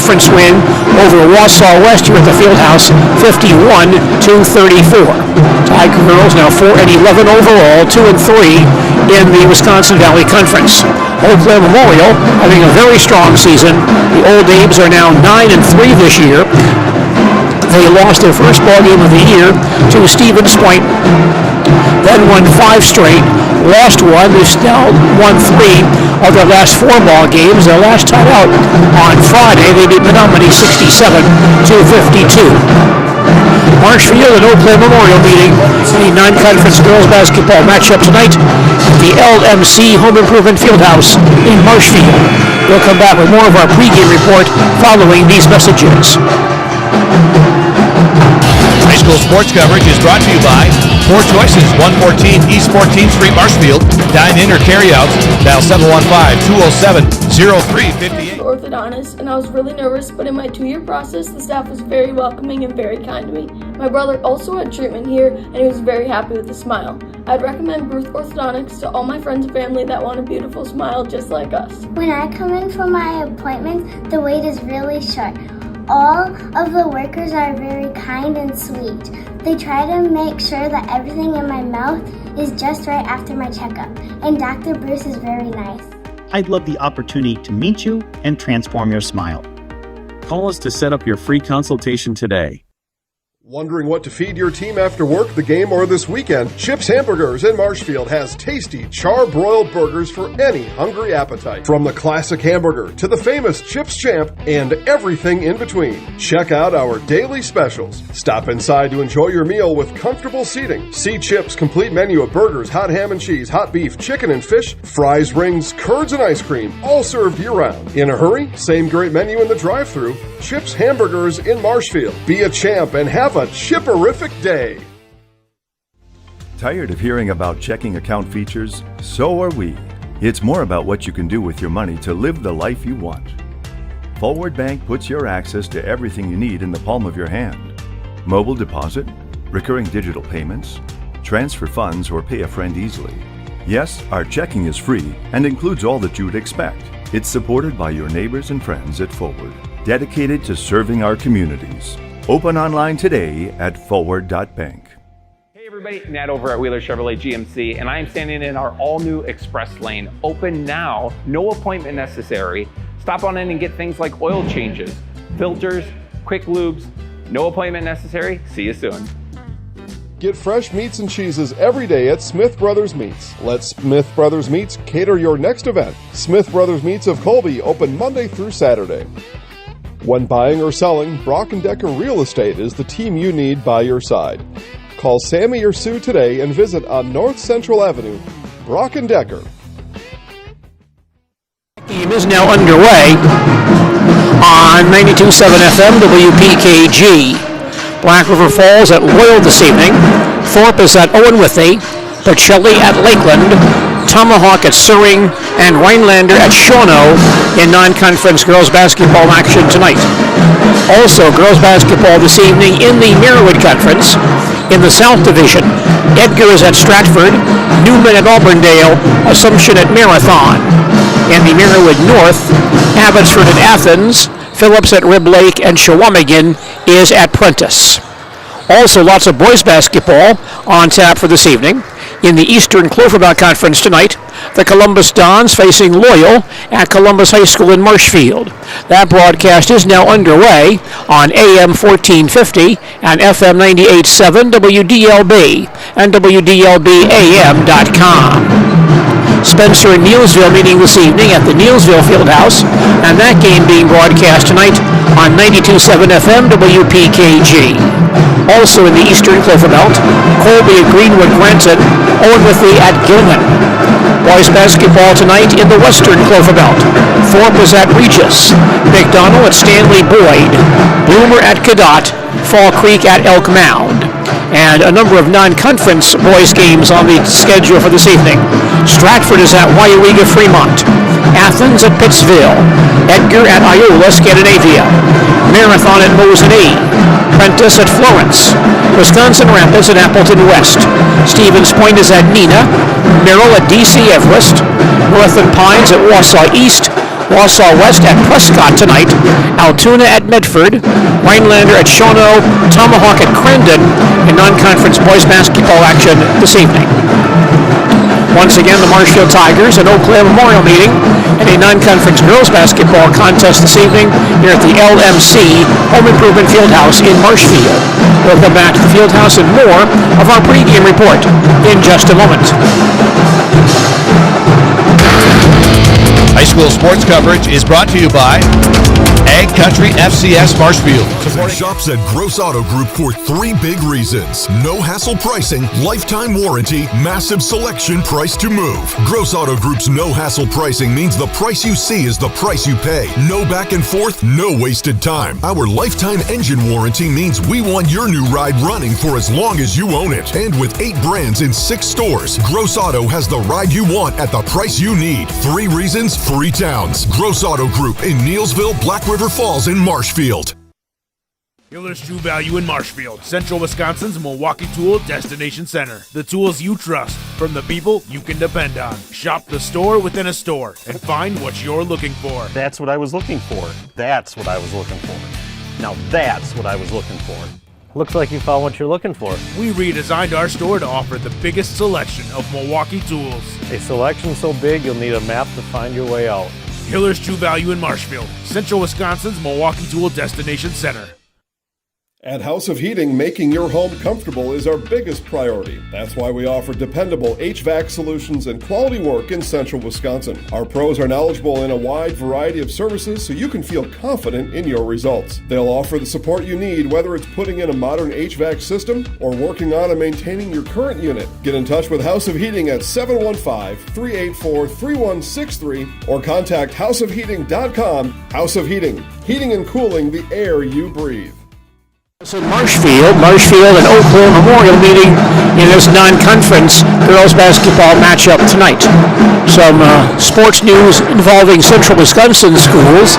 conference win over Wausau West here at the Fieldhouse, 51-34. Tiger girls now 4-11 overall, 2-3 in the Wisconsin Valley Conference. Eau Claire Memorial having a very strong season. The Old Ames are now 9-3 this year. They lost their first ball game of the year to Stevens Point, then won 5 straight, lost one. They've now won 3 of their last 4 ball games. Their last time out on Friday, they beat Menominee 67-52. Marshfield and Eau Claire Memorial meeting in the non-conference girls basketball matchup tonight at the LMC Home Improvement Fieldhouse in Marshfield. We'll come back with more of our pregame report following these messages. High school sports coverage is brought to you by 4 Choices, 114 East 14th Street, Marshfield. Dine in or carry out. Dial 715-207-0358. Orthodontist, and I was really nervous, but in my 2-year process, the staff was very welcoming and very kind to me. My brother also had treatment here, and he was very happy with a smile. I'd recommend Bruce Orthodontics to all my friends and family that want a beautiful smile just like us. When I come in for my appointment, the wait is really short. All of the workers are very kind and sweet. They try to make sure that everything in my mouth is just right after my checkup, and Dr. Bruce is very nice. I'd love the opportunity to meet you and transform your smile. Call us to set up your free consultation today. Wondering what to feed your team after work, the game, or this weekend? Chips Hamburgers in Marshfield has tasty char-broiled burgers for any hungry appetite. From the classic hamburger to the famous Chips Champ and everything in between. Check out our daily specials. Stop inside to enjoy your meal with comfortable seating. See Chips' complete menu of burgers, hot ham and cheese, hot beef, chicken and fish, fries, rings, curds, and ice cream, all served year-round. In a hurry? Same great menu in the drive-thru. Chips Hamburgers in Marshfield. Be a champ and have a chipperific day. Tired of hearing about checking account features? So are we. It's more about what you can do with your money to live the life you want. Forward Bank puts your access to everything you need in the palm of your hand. Mobile deposit, recurring digital payments, transfer funds, or pay a friend easily. Yes, our checking is free and includes all that you would expect. It's supported by your neighbors and friends at Forward, dedicated to serving our communities. Open online today at forward.bank. Hey everybody, Nat over at Wheeler Chevrolet GMC, and I am standing in our all-new Express Lane. Open now, no appointment necessary. Stop on in and get things like oil changes, filters, quick lubes. No appointment necessary. See you soon. Get fresh meats and cheeses every day at Smith Brothers Meats. Let Smith Brothers Meats cater your next event. Smith Brothers Meats of Colby, open Monday through Saturday. When buying or selling, Brock & Decker Real Estate is the team you need by your side. Call Sammy or Sue today and visit on North Central Avenue. Brock & Decker. Game is now underway on 92.7 FM WPKG. Black River Falls at Loyal this evening. Thorpe is at Owen Withey. Pacelli at Lakeland. Tomahawk at Suring, and Rhinelander at Shawano in non-conference girls basketball action tonight. Also, girls basketball this evening in the Marywood Conference. In the South Division, Edgar is at Stratford, Newman at Auburndale, Assumption at Marathon. In the Marywood North, Abbotsford at Athens, Phillips at Rib Lake, and Shawamigan is at Prentice. Also, lots of boys basketball on tap for this evening. In the Eastern Cloverbelt Conference tonight, the Columbus Dons facing Loyal at Columbus High School in Marshfield. That broadcast is now underway on AM 1450 and FM 98.7 WDLB and WDLBAM.com. Spencer and Neilsville meeting this evening at the Neilsville Fieldhouse, and that game being broadcast tonight on 92.7 FM WPKG. Also in the Eastern Cloverbelt, Colby at Greenwood Granton, Owen Withey at Gilman. Boys basketball tonight in the Western Cloverbelt. Thorpe is at Regis, McDonald at Stanley Boyd, Bloomer at Cadott, Fall Creek at Elk Mound. And a number of non-conference boys games on the schedule for this evening. Stratford is at WIAA Fremont. Athens at Pittsville. Edgar at Iola Scandinavia. Marathon at Mosinee. Prentice at Florence. Wisconsin Rapids at Appleton West. Stevens Point is at Neenah. Merrill at DC Everest. Northern Pines at Wausau East. Wausau West at Prescott tonight. Altoona at Medford. Rhinelander at Shawano. Tomahawk at Crandon. And non-conference boys basketball action this evening. Once again, the Marshfield Tigers and Eau Claire Memorial meeting and a non-conference girls basketball contest this evening here at the LMC Home Improvement Fieldhouse in Marshfield. We'll come back to the Fieldhouse and more of our pregame report in just a moment. High school sports coverage is brought to you by Ag Country FCS Marshfield. Shops at Gross Auto Group for 3 big reasons. No hassle pricing, lifetime warranty, massive selection, price to move. Gross Auto Group's no hassle pricing means the price you see is the price you pay. No back and forth, no wasted time. Our lifetime engine warranty means we want your new ride running for as long as you own it. And with 8 brands in 6 stores, Gross Auto has the ride you want at the price you need. 3 reasons, 3 towns. Gross Auto Group in Neilsville, Black River Falls, and Marshfield. Hiller's True Value in Marshfield, Central Wisconsin's Milwaukee Tool Destination Center. The tools you trust from the people you can depend on. Shop the store within a store and find what you're looking for. That's what I was looking for. That's what I was looking for. Now that's what I was looking for. Looks like you found what you're looking for. We redesigned our store to offer the biggest selection of Milwaukee tools. A selection so big you'll need a map to find your way out. Hiller's True Value in Marshfield, Central Wisconsin's Milwaukee Tool Destination Center. At House of Heating, making your home comfortable is our biggest priority. That's why we offer dependable HVAC solutions and quality work in Central Wisconsin. Our pros are knowledgeable in a wide variety of services so you can feel confident in your results. They'll offer the support you need, whether it's putting in a modern HVAC system or working on and maintaining your current unit. Get in touch with House of Heating at 715-384-3163 or contact houseofheating.com. House of Heating, heating and cooling the air you breathe. So Marshfield and Eau Claire Memorial meeting in this non-conference girls basketball matchup tonight. Some sports news involving Central Wisconsin schools.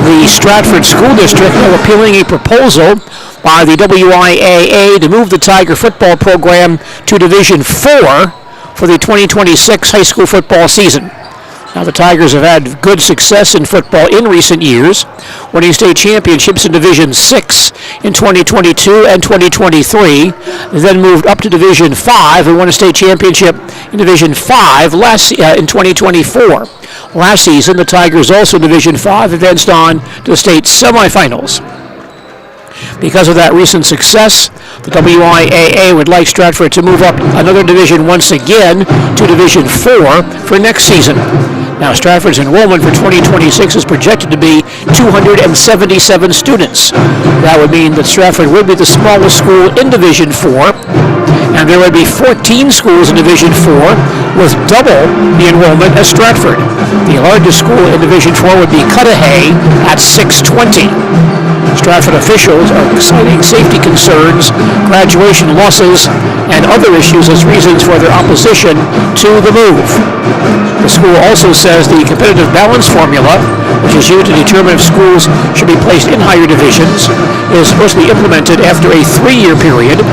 The Stratford School District are appealing a proposal by the WIAA to move the Tiger football program to Division 4 for the 2026 high school football season. Now, the Tigers have had good success in football in recent years, winning state championships in Division 6 in 2022 and 2023. They then moved up to Division 5 and won a state championship in Division 5 in 2024. Last season, the Tigers, also in Division 5, advanced on to the state semifinals. Because of that recent success, the WIAA would like Stratford to move up another division once again to Division 4 for next season. Now, Stratford's enrollment for 2026 is projected to be 277 students. That would mean that Stratford would be the smallest school in Division 4, and there would be 14 schools in Division 4 with double the enrollment as Stratford. The largest school in Division 4 would be Cudahy at 620. Stratford officials are citing safety concerns, graduation losses, and other issues as reasons for their opposition to the move. The school also says the competitive balance formula, which is used to determine if schools should be placed in higher divisions, is supposed to be implemented after a 3-year period.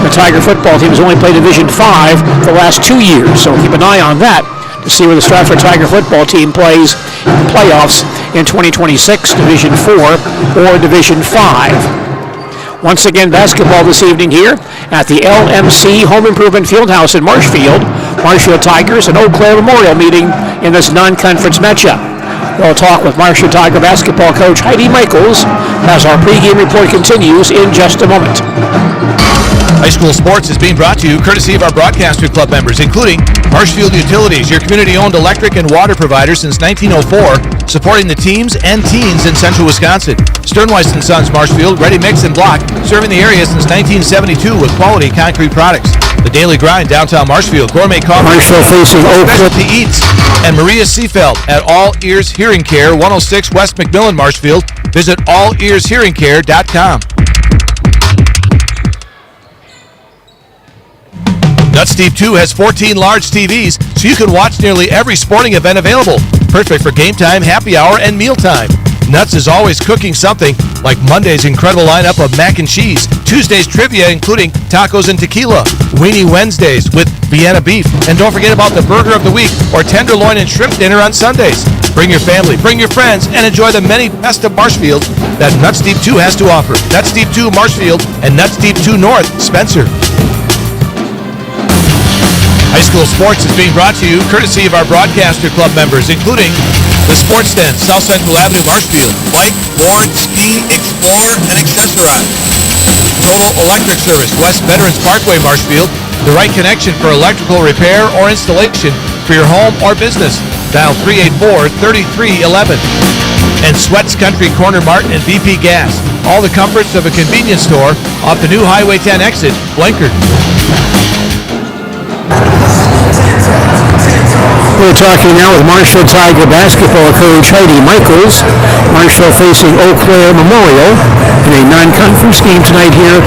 The Tiger football team has only played Division 5 the last 2 years, so keep an eye on that to see where the Stratford Tiger football team plays in the playoffs in 2026, Division 4 or Division 5. Once again, basketball this evening here at the LMC Home Improvement Fieldhouse in Marshfield. Marshfield Tigers and Eau Claire Memorial meeting in this non-conference matchup. We'll talk with Marshfield Tiger basketball coach Heidi Michaels as our pregame report continues in just a moment. High school sports is being brought to you courtesy of our Broadcaster Club members, including Marshfield Utilities, your community-owned electric and water provider since 1904, supporting the teams and teens in Central Wisconsin. Sternweiss & Sons Marshfield, ready mix and block, serving the area since 1972 with quality concrete products. The Daily Grind, downtown Marshfield, gourmet coffee, Marshfield facing specialty eats, and Maria Seefeld at All Ears Hearing Care, 106 West McMillan, Marshfield. Visit allearshearingcare.com. Nuts Steve 2 has 14 large TVs, so you can watch nearly every sporting event available. Perfect for game time, happy hour, and mealtime. Nuts is always cooking something, like Monday's incredible lineup of mac and cheese, Tuesday's trivia including tacos and tequila, Weenie Wednesdays with Vienna beef, and don't forget about the burger of the week or tenderloin and shrimp dinner on Sundays. Bring your family, bring your friends, and enjoy the many festive Marshfield that Nuts Deep 2 has to offer. Nuts Deep 2 Marshfield and Nuts Deep 2 North Spencer. High school sports is being brought to you courtesy of our broadcaster club members, including the Sports Den, South Central Avenue, Marshfield. Bike, board, ski, explore, and accessorize. Total Electric Service, West Veterans Parkway, Marshfield. The right connection for electrical repair or installation for your home or business. Dial 384-3311. And Sweats Country Corner Mart and BP Gas. All the comforts of a convenience store off the new Highway 10 exit, Blankard. We're talking now with Marshfield Tiger basketball coach Heidi Michaels. Marshfield facing Eau Claire Memorial in a non-conference game tonight here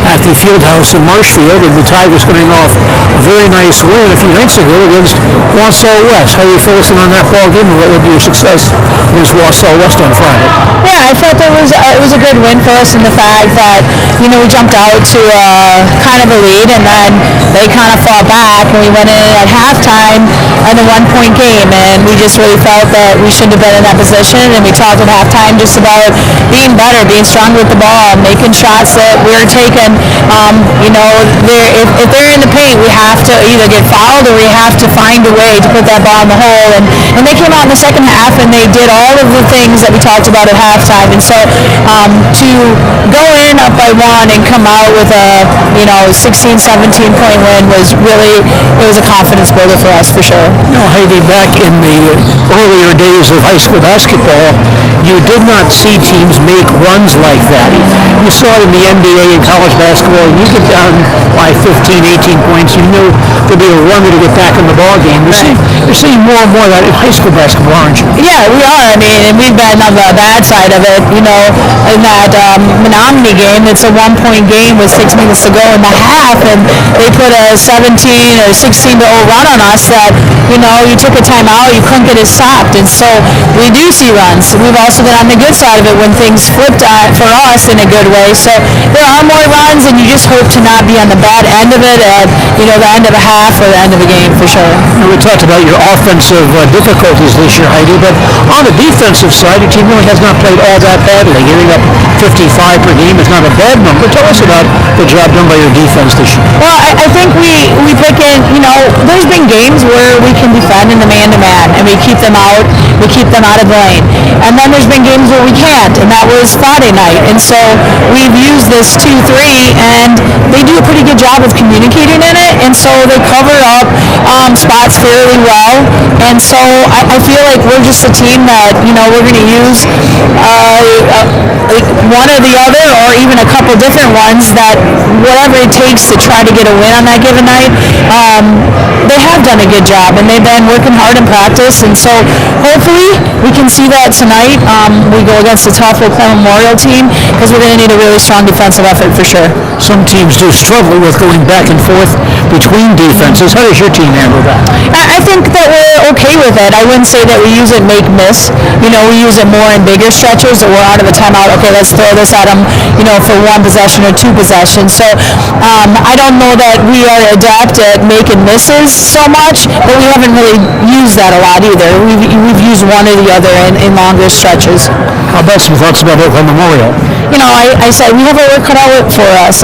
at the Fieldhouse in Marshfield, and the Tigers coming off a very nice win a few nights ago against Wausau West. How are you focusing on that ball game, and what would be your success against Wausau West on Friday? Yeah, I felt it was a good win for us in the fact that, we jumped out to kind of a lead, and then they kind of fought back, and we went in at halftime in a one-point game, and we just really felt that we shouldn't have been in that position, and we talked at halftime just about being better, being stronger with the ball, making shots that we were taking. If they're in the paint, we have to either get fouled or we have to find a way to put that ball in the hole, and they came out in the second half, and they did all of the things that we talked about at halftime, and so to go in up by one and come out with a 16, 17-point win was really, it was a confidence builder for us for sure. Heidi, back in the earlier days of high school basketball, you did not see teams make runs like that. You saw it in the NBA and college basketball. You get down by 15, 18 points, you knew there'd be a run to get back in the ball game. You're seeing more and more of that in high school basketball, aren't you? Yeah, we are. And we've been on the bad side of it. In that Menominee game, it's a one-point game with 6 minutes to go in the half, and they put a 17 or 16-0 run on us that, you took a timeout, you couldn't get it stopped. And so we do see runs. We've also been on the good side of it when things flipped for us in a good way. So there are more runs, and you just hope to not be on the bad end of it at, the end of a half or the end of a game for sure. We talked about your offensive difficulties this year, Heidi, but on the defensive side, your team really has not played all that badly. Giving up 55 per game is not a bad number. Tell us about the job done by your defense this year. Well, I think we pick in, there's been games where we can defend in the man-to-man, and we keep them out of the lane. And then there's been games where we can't, and that was Friday night. And so we've used this 2-3, and they do a pretty good job of communicating in it, and so they cover up spots fairly well. And so I feel like we're just a team that, we're going to use one or the other, or even a couple different ones, that whatever it takes to try to get a win on that given night. They have done a good job, and they've been working hard in practice, and so hopefully we can see that tonight. We go against the tough Eau Claire Memorial team, because we're going to need a really strong defensive effort for sure. Some teams do struggle with going back and forth between defenses. How does your team handle that? I think that we're okay with it. I wouldn't say that we use it make miss. We use it more in bigger stretches, or we're out of a timeout. Okay, let's throw this at them, for one possession or two possessions. So I don't know that we are adept at making misses so much, but we haven't really used that a lot either. We've used one or the other in longer stretches. How about some thoughts about Eau Claire Memorial? I said we have our work cut out for us.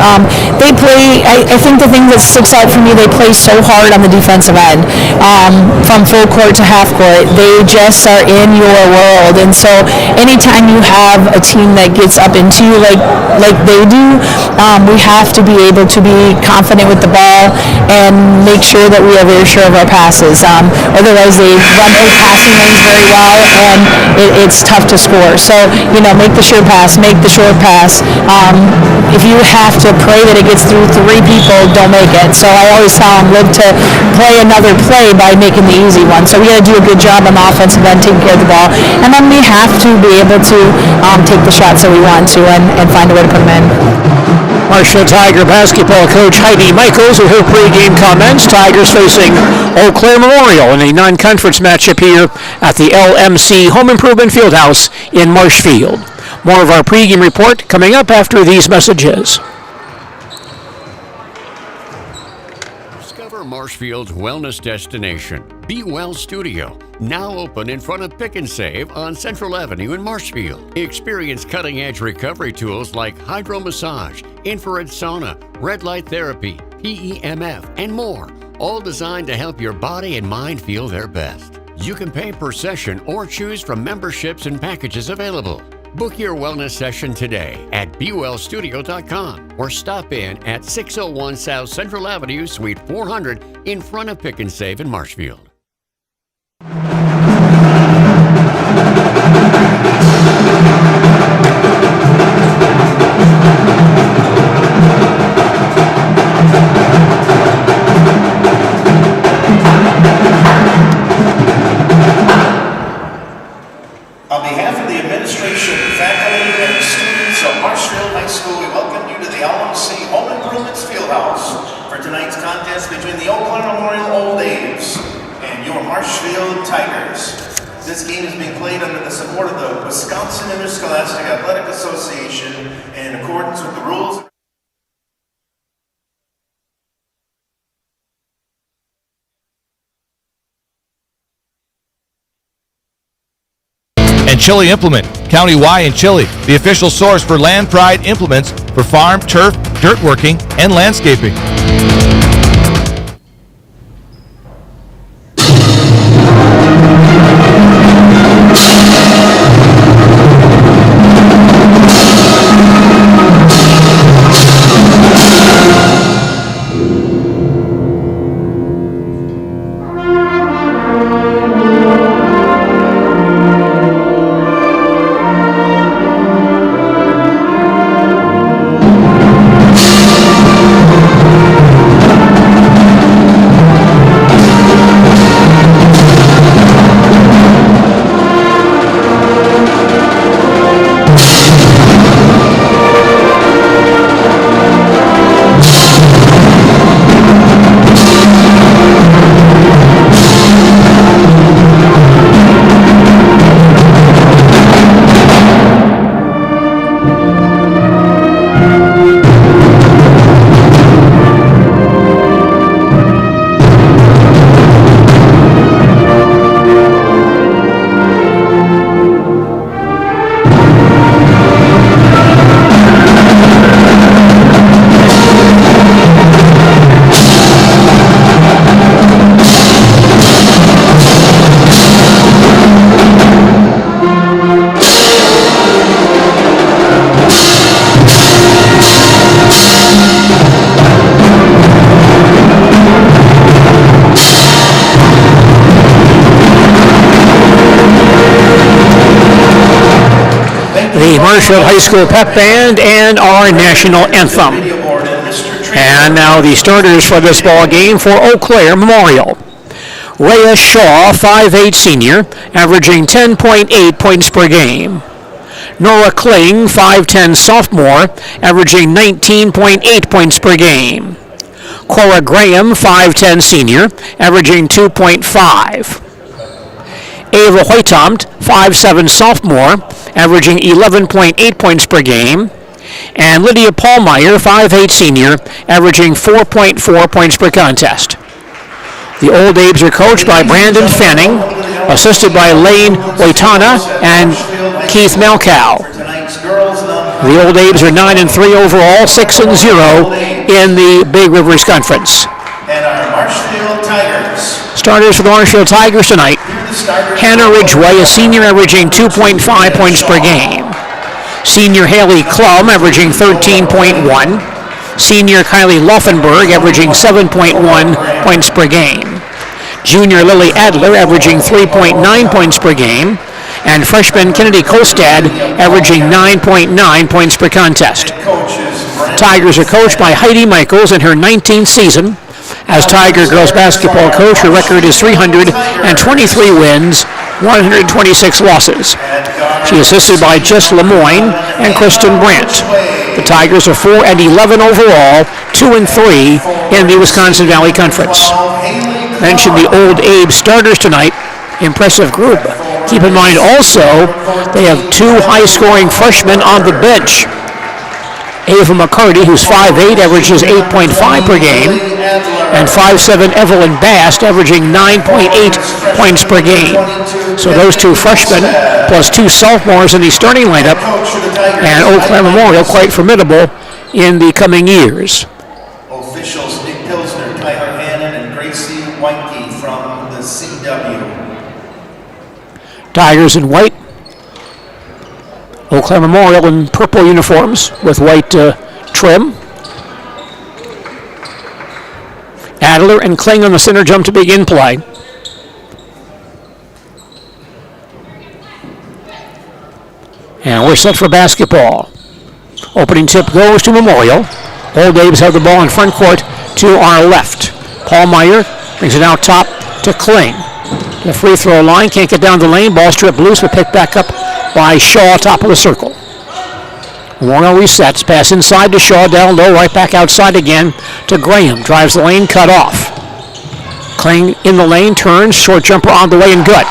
They play, I think the thing that sticks out for me, they play so hard on the defensive end, from full court to half court. They just are in your world, and so anytime you have a team that gets up into you like they do, we have to be able to be confident with the ball and make sure that we are very sure of our passes. Otherwise, they run those passing lanes very well, and it's tough to score. So, make the sure pass, make the short pass. If you have to pray that it gets through three people, don't make it. So I always tell them, live to play another play by making the easy one. So we got to do a good job on the offensive end, taking care of the ball, and then we have to be able to take the shots that we want to and find a way to put them in. Marshfield Tiger basketball coach Heidi Michaels with her pregame comments. Tigers facing Eau Claire Memorial in a non-conference matchup here at the LMC Home Improvement Fieldhouse in Marshfield. More of our pregame report coming up after these messages. Discover Marshfield's wellness destination. Be Well Studio, now open in front of Pick and Save on Central Avenue in Marshfield. Experience cutting-edge recovery tools like hydro massage, infrared sauna, red light therapy, PEMF, and more, all designed to help your body and mind feel their best. You can pay per session or choose from memberships and packages available. Book your wellness session today at BeWellStudio.com or stop in at 601 South Central Avenue, Suite 400 in front of Pick and Save in Marshfield. On behalf of the administration, faculty, and students of Marshfield High School, we welcome you to the LMC Home Improvements Fieldhouse for tonight's contest between the Eau Claire Memorial Old A's and your Marshfield Tigers. This game is being played under the support of the Wisconsin Interscholastic Athletic Association in accordance with the rules. And Chili Implement, County Y in Chili, the official source for Land Pride implements for farm, turf, dirt working, and landscaping. Marshfield High School Pep Band and our national anthem. And now the starters for this ball game for Eau Claire Memorial. Rhea Shaw, 5'8" senior, averaging 10.8 points per game. Nora Kling, 5'10" sophomore, averaging 19.8 points per game. Cora Graham, 5'10" senior, averaging 2.5. Ava Hoytomt, 5'7" sophomore, averaging 11.8 points per game. And Lydia Paulmeyer, 5'8" senior, averaging 4.4 points per contest. The Old Abes are coached by Brandon Fanning, assisted by Lane Waitana and Keith Malkow. The Old Abes are 9-3 overall, 6-0 in the Big Rivers Conference. And our Marshfield Tigers. Starters for the Marshfield Tigers tonight. Hannah Ridgway, a senior, averaging 2.5 points per game. Senior Haley Klum, averaging 13.1. Senior Kylie Loffenberg, averaging 7.1 points per game. Junior Lily Adler, averaging 3.9 points per game. And freshman Kennedy Kostad, averaging 9.9 points per contest. Tigers are coached by Heidi Michaels in her 19th season. As Tiger girls basketball coach, her record is 323 wins, 126 losses. She is assisted by Jess Lemoyne and Kristen Brandt. The Tigers are 4-11 overall, 2-3 in the Wisconsin Valley Conference. Mention the Old Abe starters tonight. Impressive group. Keep in mind also, they have two high-scoring freshmen on the bench. Ava McCarty, who's 5'8", averages 8.5 per game. And 5'7" Evelyn Bast, averaging 9.8 points per game. So those two freshmen, plus two sophomores in the starting lineup, and Eau Claire Memorial quite formidable in the coming years. Officials Nick Pilsner, Tyler Hannon, and Gracie Weinke from the CW. Tigers in white. Eau Claire Memorial in purple uniforms with white trim. Adler and Kling on the center jump to begin play. And we're set for basketball. Opening tip goes to Memorial. Old Abe's have the ball in front court to our left. Paul Meyer brings it out top to Kling. The free throw line, can't get down the lane. Ball stripped loose, but picked back up by Shaw, top of the circle. Memorial resets, pass inside to Shaw, down low, right back outside again to Graham. Drives the lane, cut off. Kling in the lane, turns, short jumper on the way and good.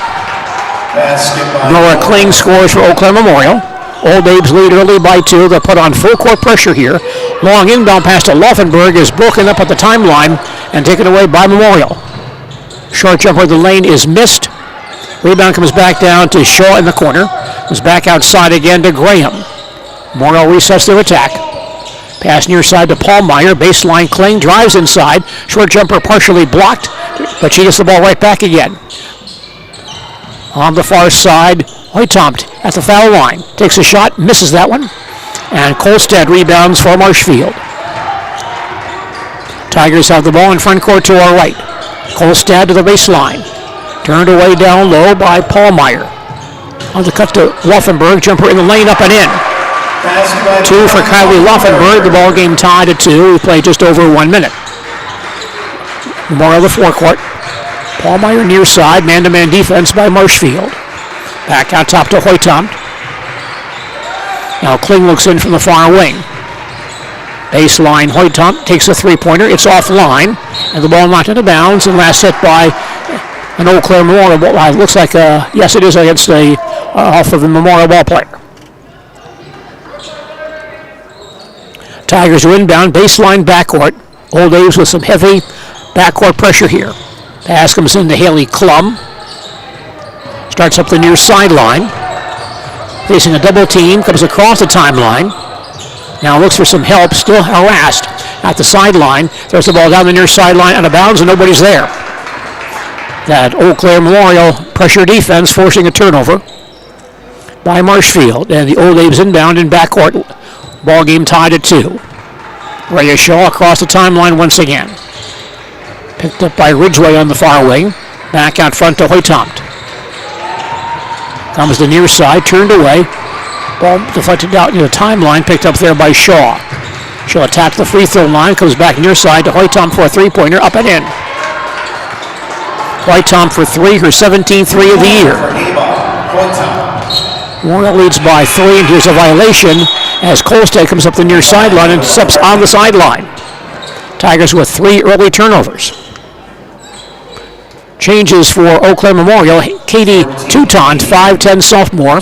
Nora Kling scores for Eau Claire Memorial. Old Abe's lead early by 2. They'll put on full court pressure here. Long inbound pass to Laufenberg is broken up at the timeline and taken away by Memorial. Short jumper in the lane is missed. Rebound comes back down to Shaw in the corner. Comes back outside again to Graham. Memorial resets their attack. Pass near side to Paul Meyer. Baseline Kling drives inside. Short jumper partially blocked, but she gets the ball right back again. On the far side, Hoytomt at the foul line. Takes a shot, misses that one. And Kolstad rebounds for Marshfield. Tigers have the ball in front court to our right. Kolstad to the baseline. Turned away down low by Paul Meyer. On the cut to Laufenberg. Jumper in the lane, up and in. 2 for Kylie Laufenberg. The ball game tied at 2. We played just over 1 minute. Memorial the forecourt. Paul Meyer near side. Man-to-man defense by Marshfield. Back out top to Hoytomt. Now Kling looks in from the far wing. Baseline, Hoytomt takes a three-pointer. It's offline. And the ball knocked into bounds and last hit by an Eau Claire Memorial ball. It looks like, yes, it is against a off of the Memorial ball player. Tigers are inbound, baseline backcourt. Old A's with some heavy backcourt pressure here. Pass comes into Haley Klum. Starts up the near sideline. Facing a double team, comes across the timeline. Now looks for some help, still harassed at the sideline. Throws the ball down the near sideline, out of bounds, and nobody's there. That Eau Claire Memorial pressure defense forcing a turnover by Marshfield. And the Old Abe's inbound in backcourt. Ball game tied at 2. Rhea Shaw across the timeline once again. Picked up by Ridgway on the far wing. Back out front to Hoytomt. Comes the near side, turned away. Ball deflected out near the timeline, picked up there by Shaw. Shaw attacks the free throw line, comes back near side to Hoytomt for a three-pointer, up and in. Hoytomt for 3, her 17th 3 of the year. Warner leads by 3, and here's a violation as Kolstad comes up the near sideline and steps on the sideline. Tigers with 3 early turnovers. Changes for Eau Claire Memorial. Katie Toutant, 5'10" sophomore,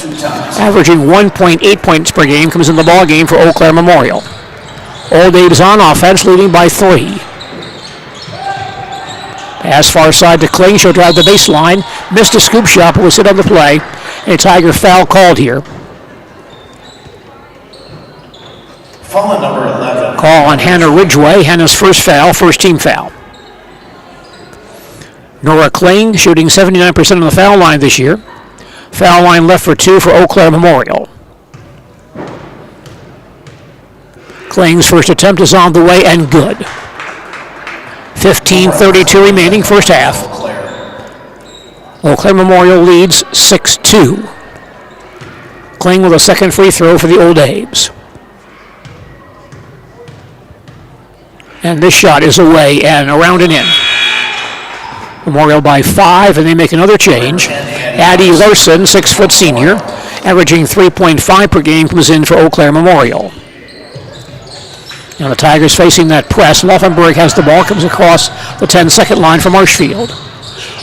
averaging 1.8 points per game, comes in the ball game for Eau Claire Memorial. Old Abe's on offense, leading by 3. Pass far side to Kling. She'll drive the baseline. Missed a scoop shot, but was hit on the play. And a Tiger foul called here. Foul number 11. Call on Hannah Ridgway. Hannah's first foul, first team foul. Nora Kling shooting 79% on the foul line this year. Foul line left for 2 for Eau Claire Memorial. Kling's first attempt is on the way and good. 15:32 remaining, first half. Eau Claire Memorial leads 6-2. Kling with a second free throw for the Old Abe's. And this shot is away and around and in. Memorial by 5, and they make another change. Addie Larson, 6-foot senior, averaging 3.5 per game, comes in for Eau Claire Memorial. Now the Tigers facing that press. Laufenberg has the ball, comes across the 10-second line for Marshfield.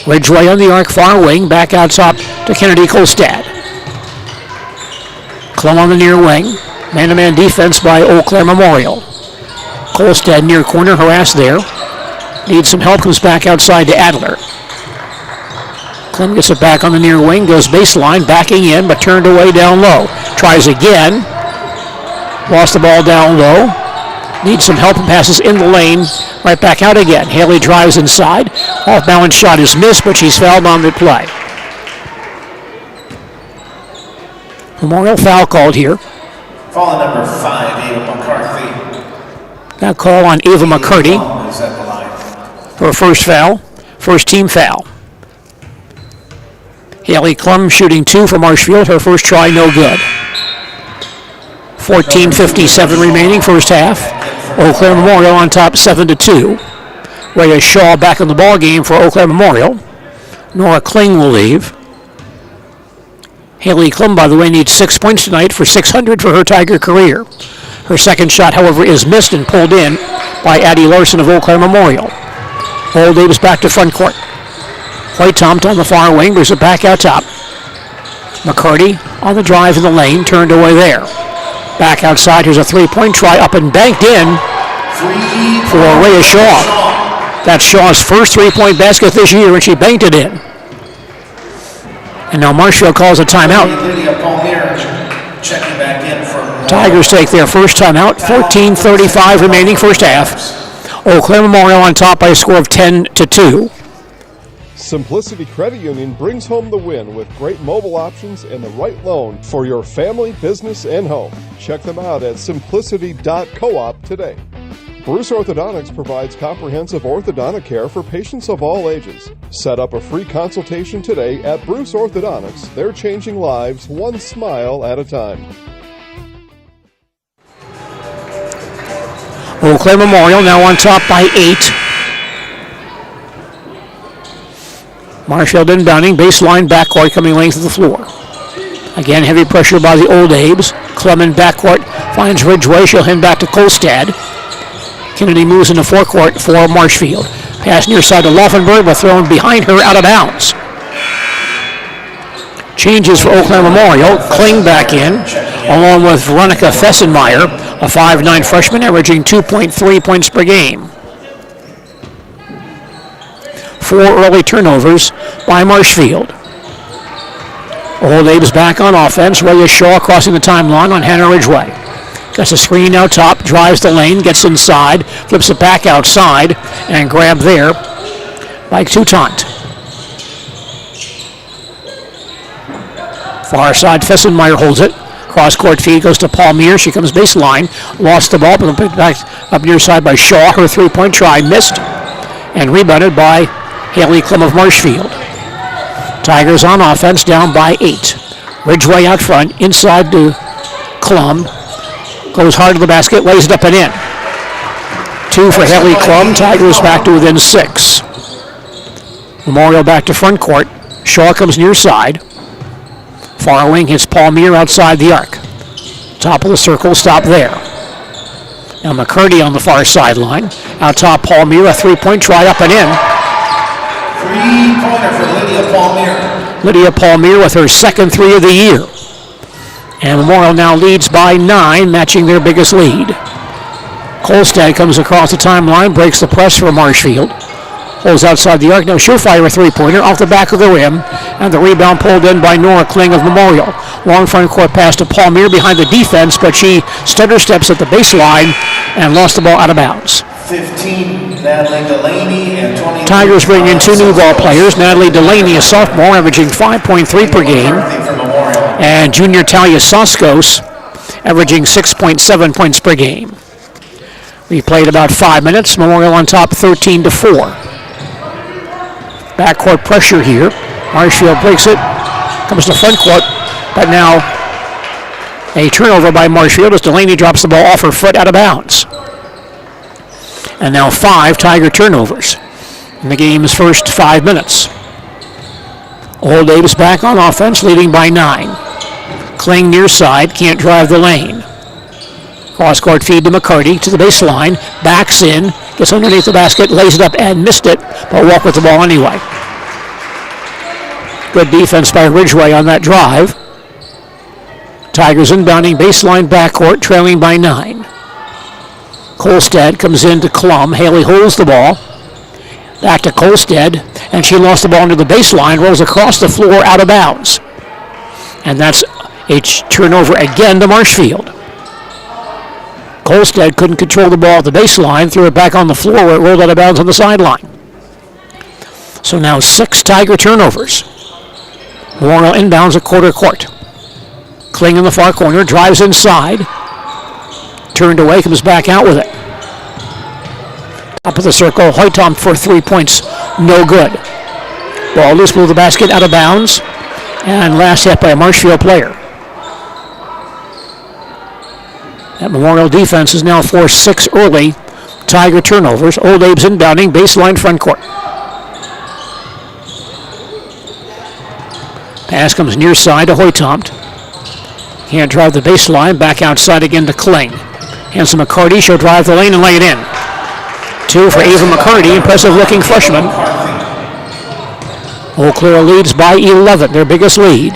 Ridgway on the arc, far wing, back out top to Kennedy Kolstad. Klum on the near wing. Man-to-man defense by Eau Claire Memorial. Kolstad near corner, harassed there. Needs some help, comes back outside to Adler. Clem gets it back on the near wing, goes baseline, backing in, but turned away down low. Tries again. Lost the ball down low. Needs some help and passes in the lane. Right back out again. Haley drives inside. Off-balance shot is missed, but she's fouled on the play. Memorial foul called here. Foul number 5, Ava McCarthy. That call on Ava McCurdy. Is at the line. Her first foul. First team foul. Haley Klum shooting 2 for Marshfield. Her first try, no good. 14:57 remaining, first half. Eau Claire Memorial on top 7-2. Rhea Shaw back in the ball game for Eau Claire Memorial. Nora Kling will leave. Haley Klum, by the way, needs 6 points tonight for 600 for her Tiger career. Her second shot, however, is missed and pulled in by Addie Larson of Eau Claire Memorial. Old Davis back to front court. White Tomt on the far wing, brings it back out top. McCurdy on the drive in the lane, turned away there. Back outside, here's a three-point try, up and banked in for Rhea Shaw. That's Shaw's first three-point basket this year, and she banked it in. And now Marshfield calls a timeout. Checking back in from Tigers take their first timeout, 14:35 remaining first half. Eau Claire Memorial on top by a score of 10-2. Simplicity Credit Union brings home the win with great mobile options and the right loan for your family, business, and home. Check them out at simplicity.coop today. Bruce Orthodontics provides comprehensive orthodontic care for patients of all ages. Set up a free consultation today at Bruce Orthodontics. They're changing lives one smile at a time. Eau Claire Memorial now on top by 8. Marshfield inbounding, baseline backcourt coming length of the floor. Again, heavy pressure by the Old Abes. Clement backcourt finds Ridgeway. She'll hand back to Kolstad. Kennedy moves into forecourt for Marshfield. Pass near side to Laufenberg, but thrown behind her out of bounds. Changes for Eau Claire Memorial. Kling back in, along with Veronica Fessenmeyer, a 5'9 freshman, averaging 2.3 points per game. 4 early turnovers by Marshfield. Old Abe's back on offense. Rhea Shaw crossing the timeline on Hannah Ridgeway. Gets a screen out top, drives the lane, gets inside, flips it back outside, and grabbed there by Toutant. Far side, Fessenmeyer holds it. Cross-court feed goes to Palmier. She comes baseline, lost the ball, but picked back up near side by Shaw. Her three-point try missed, and rebounded by Haley Klum of Marshfield. Tigers on offense, down by 8. Ridgeway out front, inside to Klum. Goes hard to the basket, lays it up and in. 2 for Haley Klum. Tigers back to within 6. Memorial back to front court. Shaw comes near side. Far wing hits Palmier outside the arc. Top of the circle, stop there. Now McCurdy on the far sideline. Out top, Palmier, a three-point try up and in. Three-pointer for Lydia Palmier. Lydia Palmier with her second 3 of the year. And Memorial now leads by 9, matching their biggest lead. Kolstad comes across the timeline, breaks the press for Marshfield. Holds outside the arc. Now surefire a three-pointer off the back of the rim. And the rebound pulled in by Nora Kling of Memorial. Long front court pass to Palmier behind the defense, but she stutter steps at the baseline and lost the ball out of bounds. 15, Natalie Delaney, and 20. Tigers bring in 2 new ball players. Natalie Delaney, a sophomore, averaging 5.3 per game. And junior Talia Soskos, averaging 6.7 points per game. We played about 5 minutes. Memorial on top 13-4. Backcourt pressure here. Marshfield breaks it. Comes to front court. But now a turnover by Marshfield as Delaney drops the ball off her foot out of bounds. And now 5 Tiger turnovers in the game's first 5 minutes. Old Davis back on offense, leading by 9. Kling near side, can't drive the lane. Cross-court feed to McCarty to the baseline, backs in, gets underneath the basket, lays it up and missed it, but walked with the ball anyway. Good defense by Ridgeway on that drive. Tigers inbounding baseline backcourt, trailing by 9. Kolstad comes in to Klum. Haley holds the ball. Back to Kolstad, and she lost the ball into the baseline, rolls across the floor out of bounds. And that's a turnover again to Marshfield. Kolstad couldn't control the ball at the baseline, threw it back on the floor where it rolled out of bounds on the sideline. So now 6 Tiger turnovers. Memorial inbounds at quarter court. Kling in the far corner, drives inside. Turned away, comes back out with it. Top of the circle, Hoytom for 3 points, no good. Ball loose below the basket, out of bounds, and last hit by a Marshfield player. That Memorial defense is now forced 6 early Tiger turnovers. Old Abe's inbounding, baseline front court. Pass comes near side to Hoytom. Can't drive the baseline, back outside again to Kling. Hands to McCarty, she'll drive the lane and lay it in. 2 for Ava McCarty, impressive looking freshman. Eau Claire leads by 11, their biggest lead.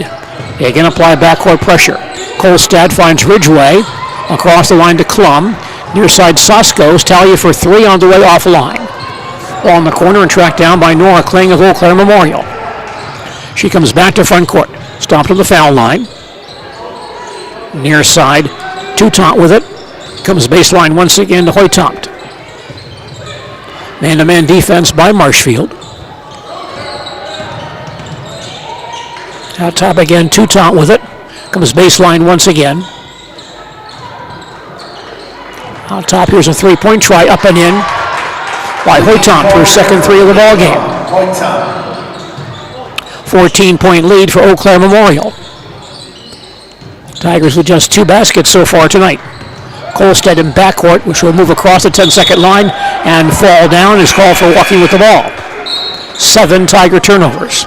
They again apply backcourt pressure. Kolstad finds Ridgeway, across the line to Klum. Near side Saskos, tally for 3 on the way offline. Ball in the corner and tracked down by Nora Kling of Eau Claire Memorial. She comes back to front court, stopped on the foul line. Near side, Toutant with it. Comes baseline once again to Hoytom. Man-to-man defense by Marshfield. Out top again, Toutant with it. Comes baseline once again. Out top, here's a three-point try, up and in by Hoytom, her second 3 of the ball game. 14-point lead for Eau Claire Memorial. Tigers with just 2 baskets so far tonight. Kolstad in backcourt, which will move across the 10-second line and fall down, is called for walking with the ball. 7 Tiger turnovers.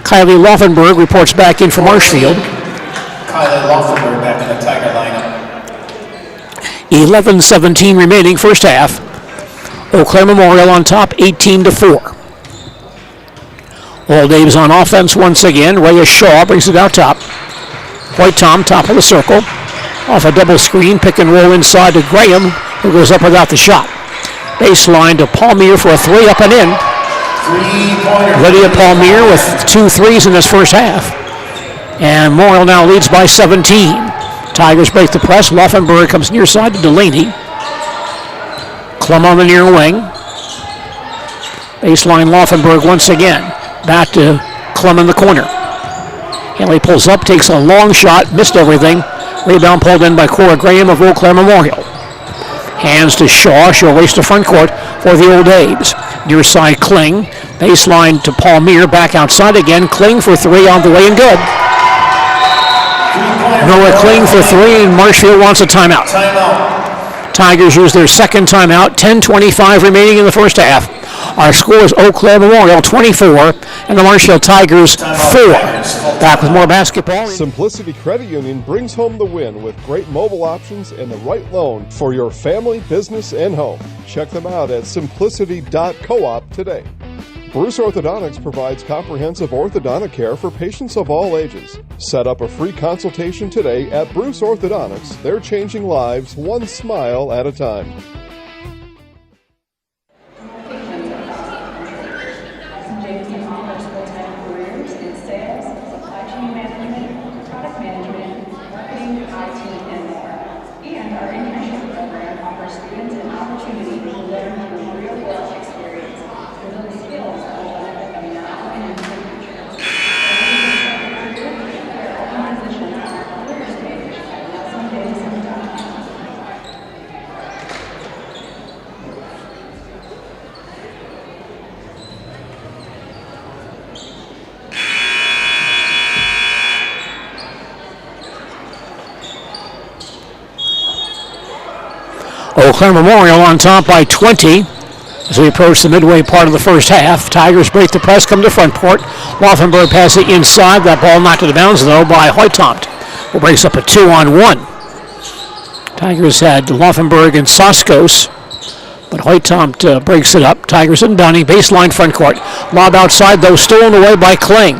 Kylie Laufenberg reports back in for Marshfield. Kylie Laufenberg back in the Tiger lineup. 11:17 remaining first half. Eau Claire Memorial on top, 18-4. Old Abe's on offense once again. Rhea Shaw brings it out top. Hoytom, top of the circle. Off a double screen, pick and roll inside to Graham, who goes up without the shot. Baseline to Palmier for a 3, up and in. Lydia Palmier with 2 threes in this first half. And Memorial now leads by 17. Tigers break the press. Laufenberg comes near side to Delaney. Klum on the near wing. Baseline Laufenberg once again. Back to Klum in the corner. Haley pulls up, takes a long shot, missed everything. Rebound pulled in by Cora Graham of Eau Claire Memorial. Hands to Shaw. She'll race to front court for the Old Abe's. Near side Kling. Baseline to Palmier. Back outside again. Kling for 3 on the way and good. Noah Kling for 3, and Marshfield wants a timeout. Tigers use their second timeout. 10:25 remaining in the first half. Our score is Eau Claire Memorial 24 and the Marshfield Tigers 4. Back with more basketball. Simplicity Credit Union brings home the win with great mobile options and the right loan for your family, business, and home. Check them out at simplicity.coop today. Bruce Orthodontics provides comprehensive orthodontic care for patients of all ages. Set up a free consultation today at Bruce Orthodontics. They're changing lives one smile at a time. Eau Claire Memorial on top by 20 as we approach the midway part of the first half. Tigers break the press, come to front court. Laufenberg passing inside. That ball knocked out of bounds, though, by Hoytom, who breaks up a 2-on-1. Tigers had Laufenberg and Saskos, but Hoytom breaks it up. Tigers inbounding, baseline front court. Lob outside, though, stolen away by Kling.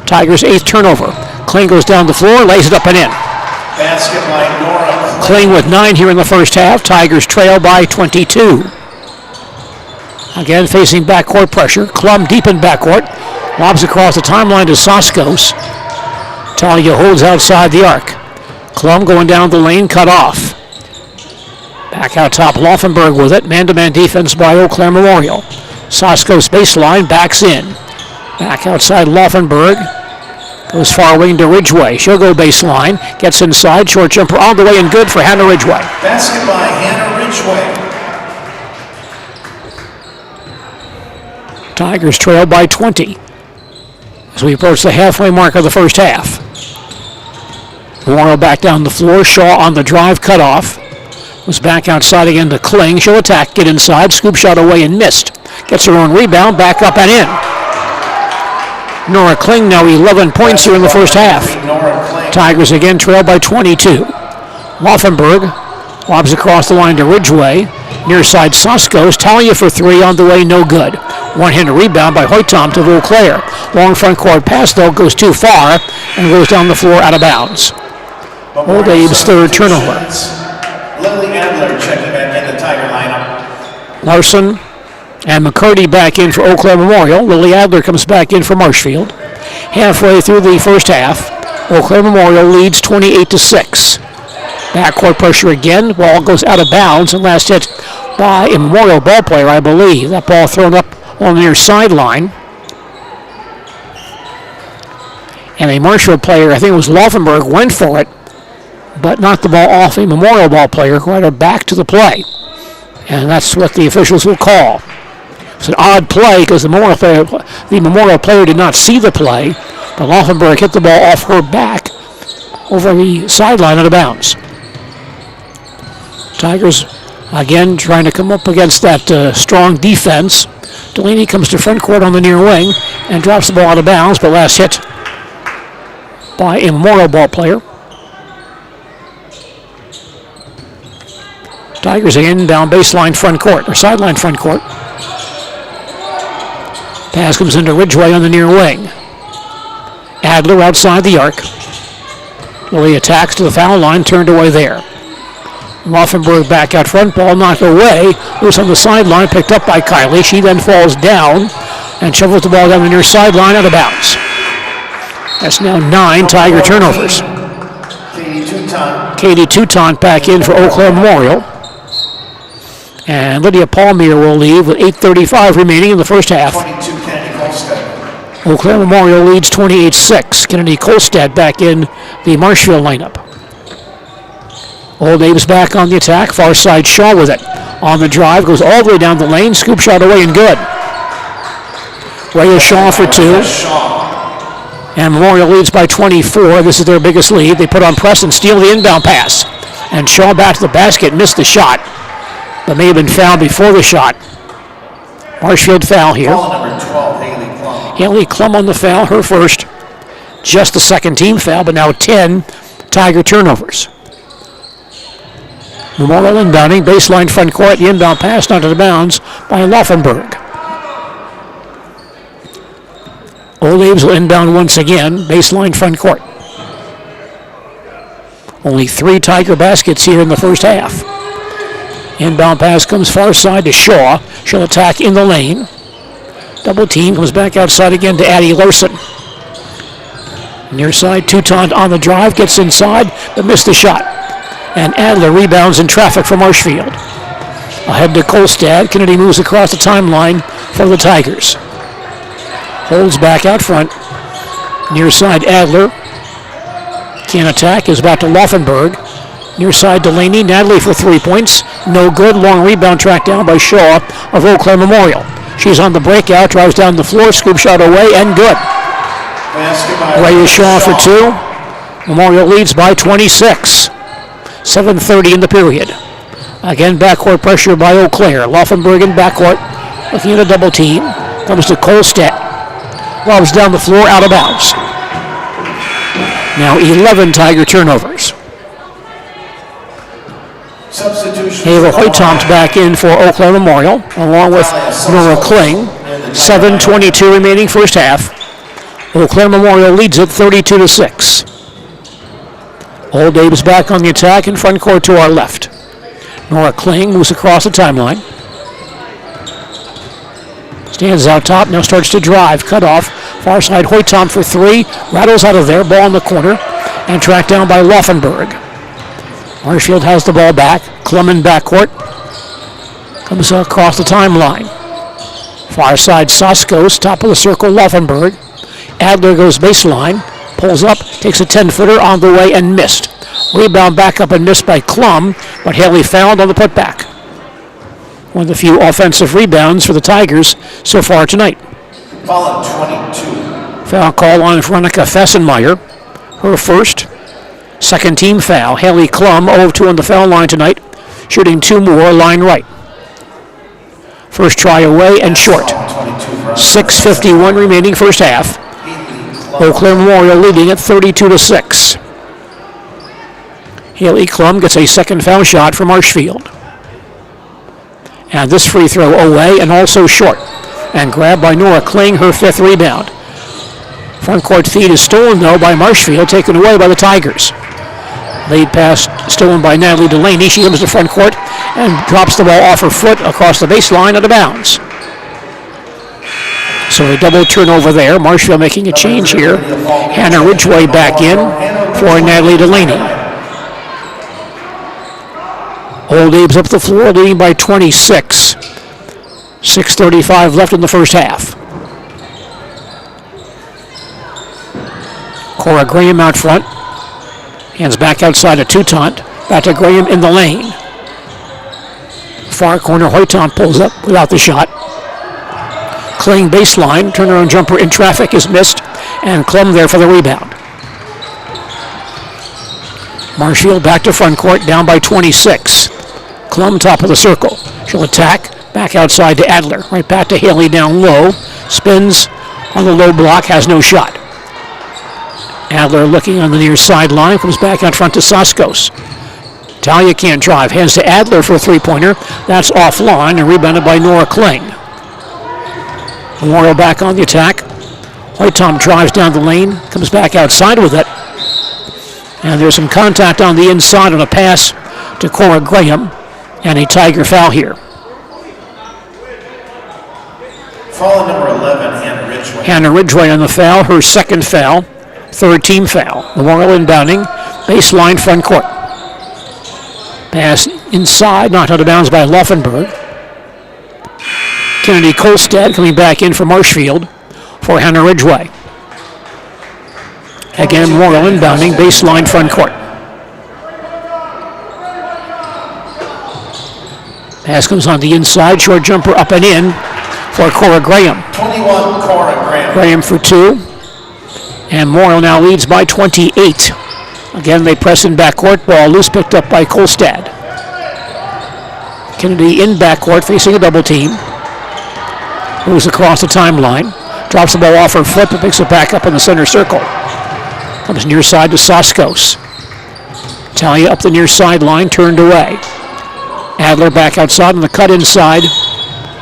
Tigers' 8th turnover. Kling goes down the floor, lays it up and in. Basket by Nora Kling with 9 here in the first half. Tigers trail by 22. Again, facing backcourt pressure. Klum deep in backcourt. Lobs across the timeline to Soskos. Talia holds outside the arc. Klum going down the lane, cut off. Back out top, Laufenberg with it. Man-to-man defense by Eau Claire Memorial. Soskos baseline, backs in. Back outside, Laufenberg. Goes far wing to Ridgway. She'll go baseline. Gets inside. Short jumper all the way and good for Hannah Ridgway. Basket by Hannah Ridgway. Tigers trail by 20 as we approach the halfway mark of the first half. Memorial back down the floor. Shaw on the drive, cut off. Was back outside again to Kling. She'll attack, get inside. Scoop shot away and missed. Gets her own rebound, back up and in. Nora Kling now 11 points here in the first half. Tigers again trail by 22. Laufenberg lobs across the line to Ridgway. Near side Soskos. Talia for 3 on the way, no good. One-handed rebound by Hoytom to Eau Claire. Long front court pass though goes too far and goes down the floor out of bounds. Old Abe's third turnover. Lily Adler checking back in the Tiger lineup. Larson and McCurdy back in for Eau Claire Memorial. Lily Adler comes back in for Marshfield. Halfway through the first half, Eau Claire Memorial leads 28-6. Backcourt pressure again. Ball goes out of bounds and last hit by a Memorial ball player, I believe. That ball thrown up on the near sideline. And a Marshfield player, I think it was Laufenberg, went for it, but knocked the ball off a Memorial ball player who had her back to the play. And that's what the officials will call. It's an odd play because the Memorial player did not see the play, but Laufenberg hit the ball off her back over the sideline out of bounds. Tigers again trying to come up against that strong defense. Delaney comes to front court on the near wing and drops the ball out of bounds, but last hit by a Memorial ball player. Tigers again down baseline front court, or sideline front court. Pass comes into Ridgway on the near wing. Adler outside the arc. Lily attacks to the foul line, turned away there. Laufenberg back out front, ball knocked away. Loose on the sideline, picked up by Kylie. She then falls down and shovels the ball down the near sideline out of bounds. That's now 9 Tiger turnovers. Katie Toutant back in for Eau Claire Memorial. And Lydia Palmier will leave with 8:35 remaining in the first half. Eau Claire Memorial leads 28-6. Kennedy Kolstad back in the Marshfield lineup. Old Abe's back on the attack. Far side Shaw with it. On the drive, goes all the way down the lane. Scoop shot away and good. Rhea Shaw for 2. And Memorial leads by 24. This is their biggest lead. They put on press and steal the inbound pass. And Shaw back to the basket, missed the shot, but may have been fouled before the shot. Marshfield foul here. Haley Klum on the foul, her first. Just the second team foul, but now 10 Tiger turnovers. Memorial inbounding, baseline front court, the inbound pass knocked out of bounds by Laufenberg. Old Abe's will inbound once again, baseline front court. Only 3 Tiger baskets here in the first half. Inbound pass comes far side to Shaw. She'll attack in the lane. Double team, comes back outside again to Addie Larson. Near side, Toutant on the drive, gets inside, but missed the shot. And Adler rebounds in traffic for Marshfield. Ahead to Kolstad. Kennedy moves across the timeline for the Tigers. Holds back out front. Near side, Adler. Can't attack, is back to Laufenberg. Near side, Delaney. Natalie for 3 points. No good. Long rebound tracked down by Shaw of Eau Claire Memorial. She's on the breakout, drives down the floor, scoop shot away, and good. Rhea Shaw for 2. Memorial leads by 26. 7:30 in the period. Again, backcourt pressure by Eau Claire. Laufenberg in backcourt, looking at a double team. Comes to Kolstad. Lobs down the floor, out of bounds. Now 11 Tiger turnovers. Ava Hoytom's back in for Eau Claire Memorial, along with Nora Kling. 7:22 remaining first half. Eau Claire Memorial leads it 32-6. Old Abe's back on the attack in front court to our left. Nora Kling moves across the timeline. Stands out top, now starts to drive. Cut off. Far side, Hoytom for three. Rattles out of there. Ball in the corner. And tracked down by Laufenberg. Marshfield has the ball back. Klum in backcourt. Comes across the timeline. Far side, Soskos. Top of the circle, Laufenberg. Adler goes baseline. Pulls up. Takes a 10-footer on the way and missed. Rebound back up and missed by Klum. But Haley fouled on the putback. One of the few offensive rebounds for the Tigers so far tonight. Foul 22. Foul call on Veronica Fessenmeyer. Her first. Second team foul. Haley Klum 0-2 on the foul line tonight. Shooting two more, line right. First try away and short. 6:51 remaining first half. Eau Claire Memorial leading at 32-6. Haley Klum gets a second foul shot from Marshfield. And this free throw away and also short. And grabbed by Nora Kling, her fifth rebound. Front court feed is stolen, though, by Marshfield, taken away by the Tigers. Lead pass stolen by Natalie Delaney. She comes to front court and drops the ball off her foot across the baseline out of bounds. So a double turnover there. Marshfield making a change here. Hannah Ridgway back in for Natalie Delaney. Old Abe's up the floor, leading by 26. 6:35 left in the first half. Cora Graham out front. Hands back outside to Toutant. Back to Graham in the lane. Far corner, Hoytom pulls up without the shot. Kling baseline. Turnaround jumper in traffic is missed. And Klum there for the rebound. Marshfield back to front court, down by 26. Klum top of the circle. She'll attack. Back outside to Adler. Right back to Haley down low. Spins on the low block. Has no shot. Adler looking on the near sideline. Comes back out front to Soskos. Talia can't drive. Hands to Adler for a three-pointer. That's offline and rebounded by Nora Kling. Memorial back on the attack. Hoytom drives down the lane. Comes back outside with it. And there's some contact on the inside on a pass to Cora Graham. And a Tiger foul here. Foul number 11, Hannah Ridgway. Hannah Ridgway on the foul, her second foul, third team foul. Memorial inbounding, baseline front court. Pass inside, knocked out of bounds by Laufenberg. Kennedy Kolstad coming back in for Marshfield for Hannah Ridgway. Again, Memorial inbounding, baseline front court. Pass comes on the inside, short jumper up and in for Cora Graham. 21, Cora Graham. Graham for two. And Memorial now leads by 28. Again, they press in backcourt. Ball loose, picked up by Kolstad. Kennedy in backcourt, facing a double team. Moves across the timeline. Drops the ball off her foot, but picks it back up in the center circle. Comes near side to Soskos. Talia up the near sideline, turned away. Adler back outside on the cut inside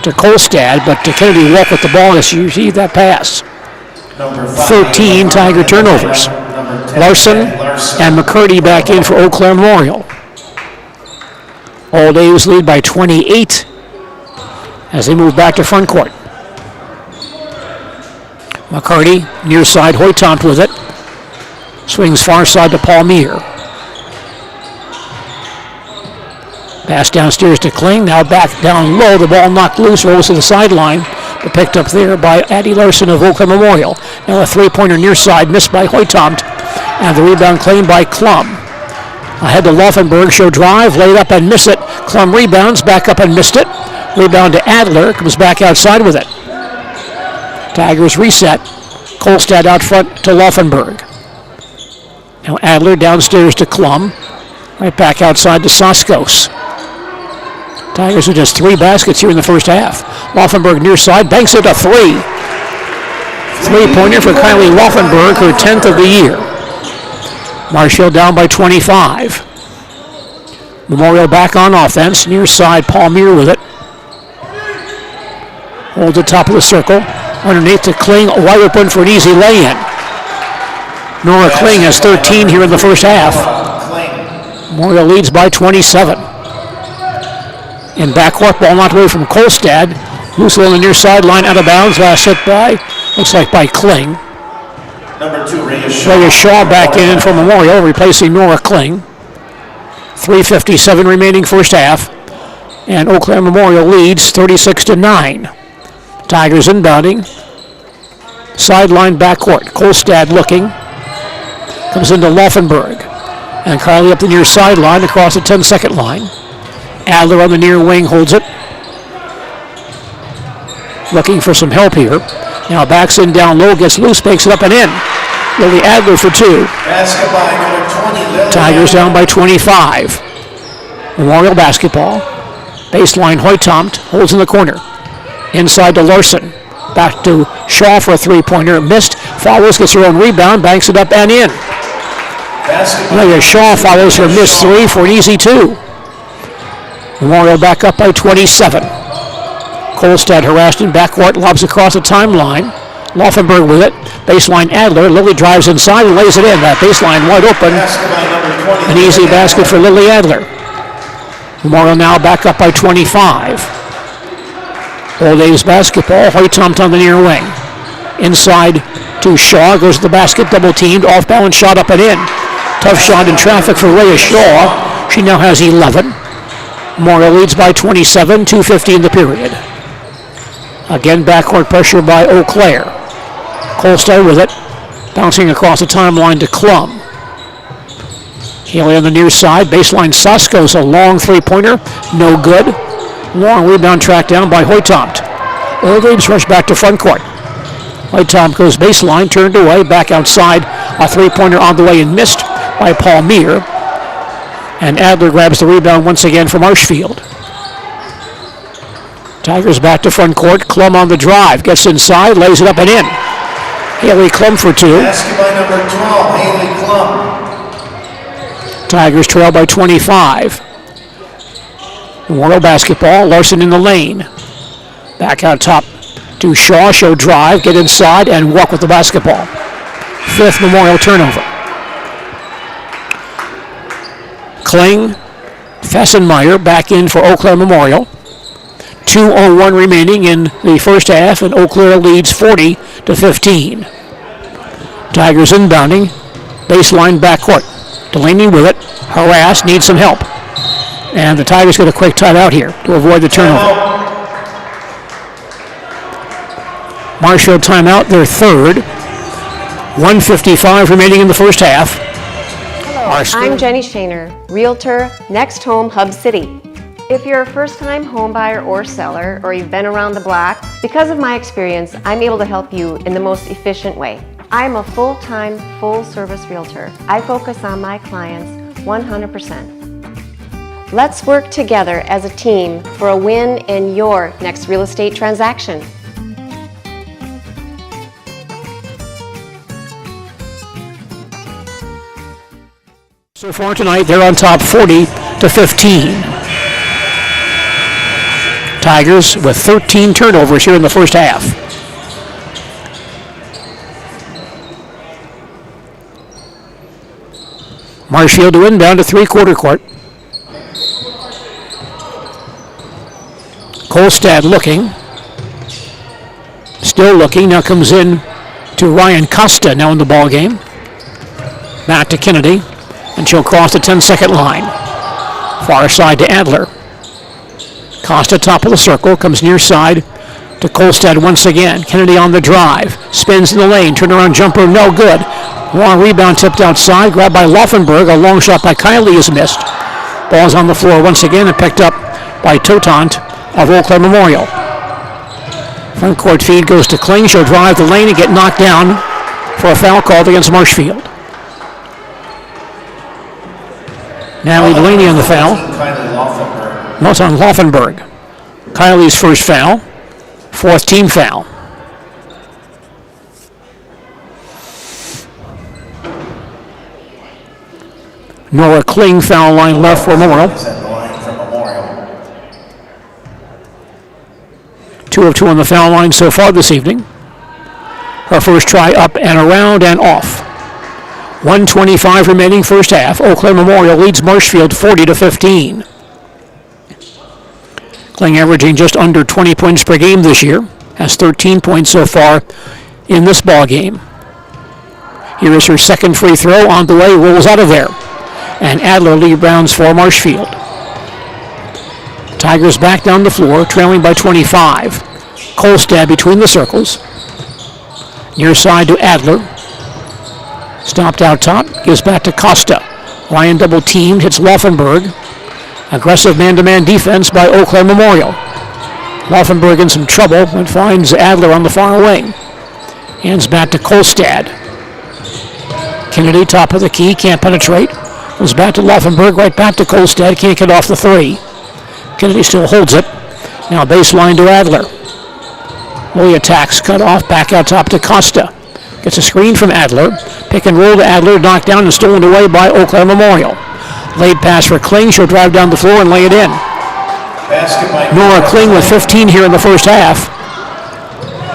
to Kolstad, but to Kennedy walk with the ball as you see that pass. 13 Tiger turnovers. Larson and McCurdy back in for Eau Claire Memorial. Old A's lead by 28 as they move back to front court. McCurdy near side, Hoytom with it. Swings far side to Palmier. Pass downstairs to Kling, now back down low. The ball knocked loose, rolls to the sideline, but picked up there by Addie Larson of Eau Claire Memorial. Now a three-pointer near side, missed by Hoytom, and the rebound claimed by Klum. Ahead to Laufenberg, she'll drive, laid up and miss it. Klum rebounds, back up and missed it. Rebound to Adler, comes back outside with it. Tigers reset. Kolstad out front to Laufenberg. Now Adler downstairs to Klum. Right back outside to Soskos. Tigers with just three baskets here in the first half. Laufenberg near side, banks it a three. Three-pointer for Kylie Laufenberg, her 10th of the year. Marshfield down by 25. Memorial back on offense, near side, Palmier with it. Holds the top of the circle. Underneath to Kling, wide open for an easy lay-in. Nora Kling has 13 here in the first half. Memorial leads by 27. In backcourt, ball knocked away from Kolstad. Loose on the near sideline, out of bounds. Last hit by, looks like by Kling. Number 2, Rhea Shaw back in for Memorial, replacing Nora Kling. 3:57 remaining first half. And Eau Claire Memorial leads 36-9. Tigers inbounding. Sideline backcourt. Kolstad looking. Comes into Laufenberg. And Kylie up the near sideline across the 10-second line. Adler on the near wing holds it. Looking for some help here. Now backs in down low, gets loose, makes it up and in. Lily Adler for 2. Basketball, number 20, Lily Tigers down by 25. Memorial basketball. Baseline Hoytomt holds in the corner. Inside to Larson. Back to Shaw for a three-pointer. Missed. Follows, gets her own rebound, banks it up and in. Lily Shaw follows her missed 3 for an easy 2. Memorial back up by 27. Kolstad harassed in backcourt, lobs across the timeline. Laufenberg with it. Baseline Adler. Lily drives inside and lays it in. That baseline wide open. An easy basket for Lily Adler. Memorial now back up by 25. Old A's basketball. Hoytomt on the near wing. Inside to Shaw. Goes to the basket. Double teamed. Off balance shot up and in. Tough shot in traffic for Rhea Shaw. She now has 11. Memorial leads by 27. 2:50 in the period. Again, backcourt pressure by Eau Claire. Kolstad with it. Bouncing across the timeline to Klum. Haley on the near side. Baseline Sasko's a long three-pointer. No good. Long rebound tracked down by Hoytomt. Old A's rush back to front court. Hoytomt goes baseline, turned away, back outside. A three-pointer on the way and missed by Paul Meir. And Adler grabs the rebound once again from Marshfield. Tigers back to front court. Klum on the drive. Gets inside, lays it up and in. Haley Klum for 2. Basket by number 12, Haley Klum. Tigers trail by 25. Memorial basketball. Larson in the lane. Back out top to Shaw. Show drive, get inside, and walk with the basketball. 5th Memorial turnover. Kling, Fessenmeyer back in for Eau Claire Memorial. 2:01 remaining in the first half, and Eau Claire leads 40-15. Tigers inbounding. Baseline backcourt. Delaney with it. Harassed, needs some help. And the Tigers get a quick timeout here to avoid the turnover. Marshfield timeout, their 3rd. 1:55 remaining in the first half. Hello, I'm Jenny Shaner, Realtor, Next Home Hub City. If you're a first-time home buyer or seller, or you've been around the block, because of my experience, I'm able to help you in the most efficient way. I'm a full-time, full-service realtor. I focus on my clients 100%. Let's work together as a team for a win in your next real estate transaction. So far tonight, they're on top 40-15. Tigers with 13 turnovers here in the first half. Marshfield to inbound to three-quarter court. Kolstad looking. Still looking. Now comes in to Ryan Costa now in the ball game. Back to Kennedy. And she'll cross the 10-second line. Far side to Adler. Costa top of the circle. Comes near side to Kolstad once again. Kennedy on the drive. Spins in the lane. Turnaround jumper. No good. Long rebound tipped outside. Grabbed by Laufenberg. A long shot by Kylie is missed. Ball's on the floor once again and picked up by Totant of Eau Claire Memorial. Front court feed goes to Kling. She'll drive the lane and get knocked down for a foul called against Marshfield. Natalie Delaney on the foul. No, it's on Laufenberg. Kylie's first foul. 4th team foul. Nora Kling foul line left for Memorial. 2 of 2 on the foul line so far this evening. Her first try up and around and off. 1:25 remaining first half. Eau Claire Memorial leads Marshfield 40-15. Kling averaging just under 20 points per game this year. Has 13 points so far in this ball game. Here is her second free throw on the way, rolls out of there. And Adler rebounds for Marshfield. Tigers back down the floor, trailing by 25. Kolstad between the circles. Near side to Adler. Stopped out top, gives back to Costa. Ryan double teamed, hits Laufenberg. Aggressive man-to-man defense by Eau Claire Memorial. Laufenberg in some trouble and finds Adler on the far wing. Hands back to Kolstad. Kennedy, top of the key, can't penetrate. Goes back to Laufenberg, right back to Kolstad, can't get off the three. Kennedy still holds it. Now baseline to Adler. Willie attacks, cut off, back out top to Costa. Gets a screen from Adler. Pick and roll to Adler, knocked down and stolen away by Eau Claire Memorial. Late pass for Kling, she'll drive down the floor and lay it in. Nora Kling with 15 here in the first half.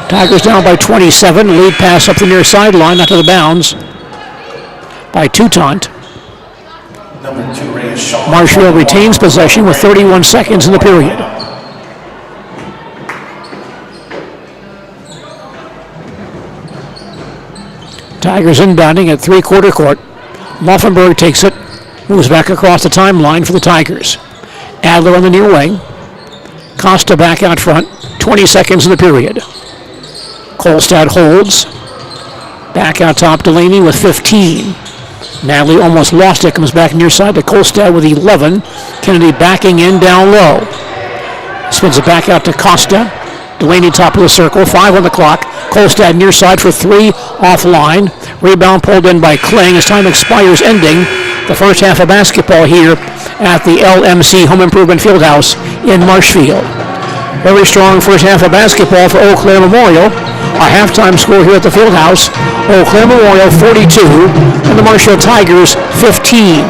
Tigers down by 27. Lead pass up the near sideline, not to the bounds by Toutant. Marshfield retains possession with 31 seconds in the period. Tigers inbounding at three-quarter court. Laufenberg takes it, moves back across the timeline for the Tigers. Adler on the near wing. Costa back out front. 20 seconds in the period. Kolstad holds. Back out top, Delaney with 15. Natalie almost lost it, comes back near side to Kolstad with 11. Kennedy backing in down low. Spins it back out to Costa. Delaney top of the circle, 5 on the clock. Kolstad near side for 3, offline. Rebound pulled in by Kling as time expires, ending the first half of basketball here at the LMC Home Improvement Fieldhouse in Marshfield. Very strong first half of basketball for Eau Claire Memorial. Our halftime score here at the Fieldhouse, Eau Claire Memorial 42 and the Marshfield Tigers 15.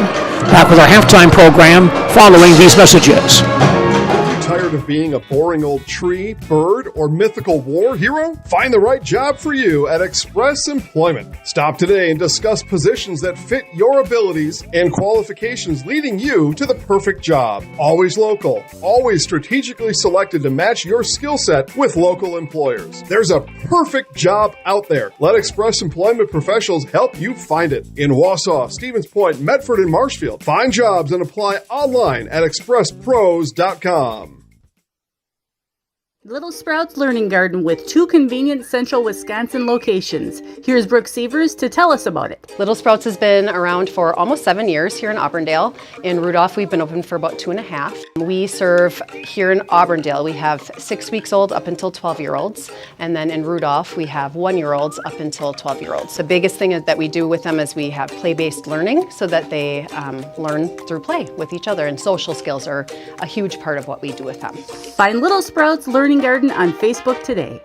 Back with our halftime program following these messages. Tired of being a boring old tree, bird, or mythical war hero? Find the right job for you at Express Employment. Stop today and discuss positions that fit your abilities and qualifications, leading you to the perfect job. Always local, always strategically selected to match your skill set with local employers. There's a perfect job out there. Let Express Employment professionals help you find it. In Wausau, Stevens Point, Medford, and Marshfield. Find jobs and apply online at expresspros.com. Little Sprouts Learning Garden with 2 convenient central Wisconsin locations. Here's Brooke Sievers to tell us about it. Little Sprouts has been around for almost 7 years here in Auburndale. In Rudolph, we've been open for about 2.5. We serve here in Auburndale. We have 6 weeks old up until 12-year-olds. And then in Rudolph, we have 1-year-olds up until 12-year-olds. The biggest thing that we do with them is we have play-based learning so that they learn through play with each other. And social skills are a huge part of what we do with them. Find Little Sprouts Learning Garden on Facebook today.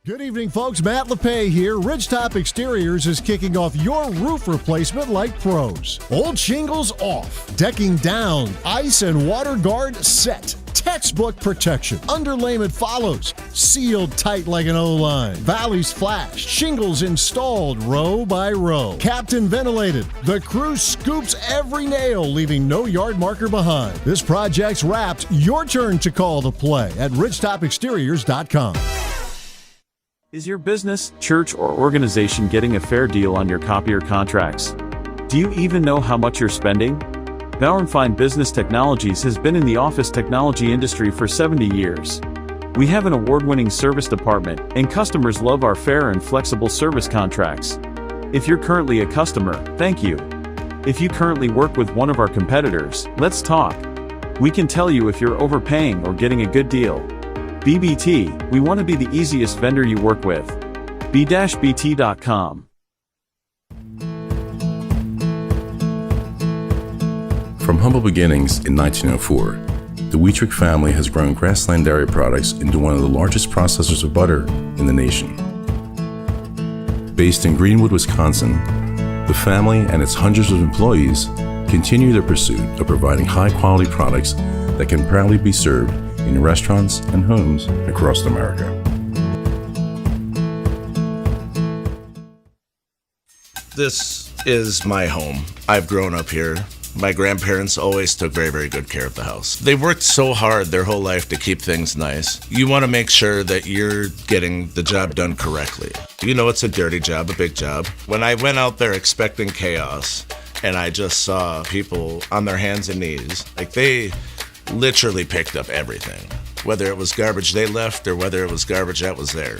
Good evening, folks. Matt LePay here. Ridgetop Exteriors is kicking off your roof replacement like pros. Old shingles off, decking down, ice and water guard set. Textbook protection. Underlayment follows. Sealed tight like an O-line. Valleys flashed. Shingles installed row by row. Captain ventilated. The crew scoops every nail, leaving no yard marker behind. This project's wrapped. Your turn to call the play at ridgetopexteriors.com. Is your business, church, or organization getting a fair deal on your copier contracts? Do you even know how much you're spending? Bauer & Fine Business Technologies has been in the office technology industry for 70 years. We have an award-winning service department, and customers love our fair and flexible service contracts. If you're currently a customer, thank you. If you currently work with one of our competitors, let's talk. We can tell you if you're overpaying or getting a good deal. BBT, we want to be the easiest vendor you work with. b-bt.com. From humble beginnings in 1904, the Wheatrick family has grown Grassland Dairy Products into one of the largest processors of butter in the nation. Based in Greenwood, Wisconsin, the family and its hundreds of employees continue their pursuit of providing high-quality products that can proudly be served in restaurants and homes across America. This is my home. I've grown up here. My grandparents always took very, very good care of the house. They worked so hard their whole life to keep things nice. You want to make sure that you're getting the job done correctly. You know it's a dirty job, a big job. When I went out there expecting chaos, and I just saw people on their hands and knees, like they literally picked up everything. Whether it was garbage they left or whether it was garbage that was there.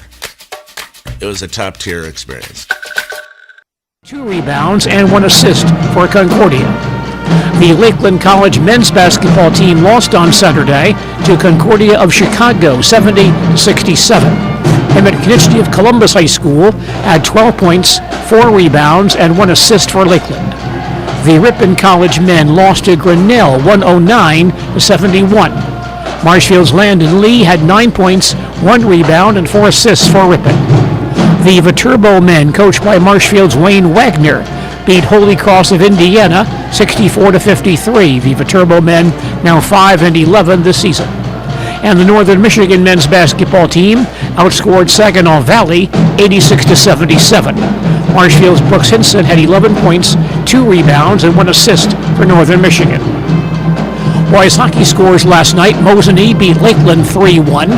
It was a top-tier experience. 2 rebounds and 1 assist for Concordia. The Lakeland College men's basketball team lost on Saturday to Concordia of Chicago, 70-67. Emmett Knichty of Columbus High School had 12 points, 4 rebounds, and 1 assist for Lakeland. The Ripon College men lost to Grinnell, 109-71. Marshfield's Landon Lee had 9 points, 1 rebound, and 4 assists for Ripon. The Viterbo men, coached by Marshfield's Wayne Wagner, beat Holy Cross of Indiana 64-53. The Viterbo men now 5-11 this season. And the Northern Michigan men's basketball team outscored Saginaw Valley 86-77. Marshfield's Brooks Hinson had 11 points, 2 rebounds, and 1 assist for Northern Michigan. Boys hockey scores last night. Mosinee beat Lakeland 3-1.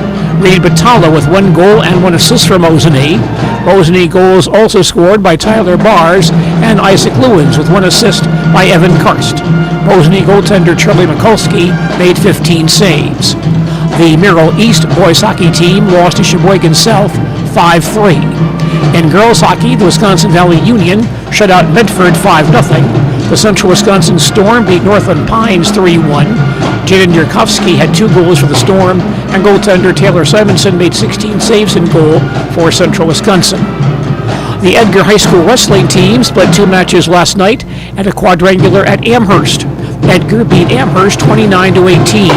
Reed Batalla with 1 goal and 1 assist for Mosinee. Mosinee goals also scored by Tyler Bars and Isaac Lewins with 1 assist by Evan Karst. Mosinee goaltender Charlie Mikulski made 15 saves. The Merrill East boys hockey team lost to Sheboygan South 5-3. In girls hockey, the Wisconsin Valley Union shut out Medford 5-0. The Central Wisconsin Storm beat Northland Pines 3-1. Jaden Yurkovsky had 2 goals for the Storm, and goaltender Taylor Simonson made 16 saves in goal for Central Wisconsin. The Edgar High School wrestling team split 2 matches last night at a quadrangular at Amherst. Edgar beat Amherst 29-18.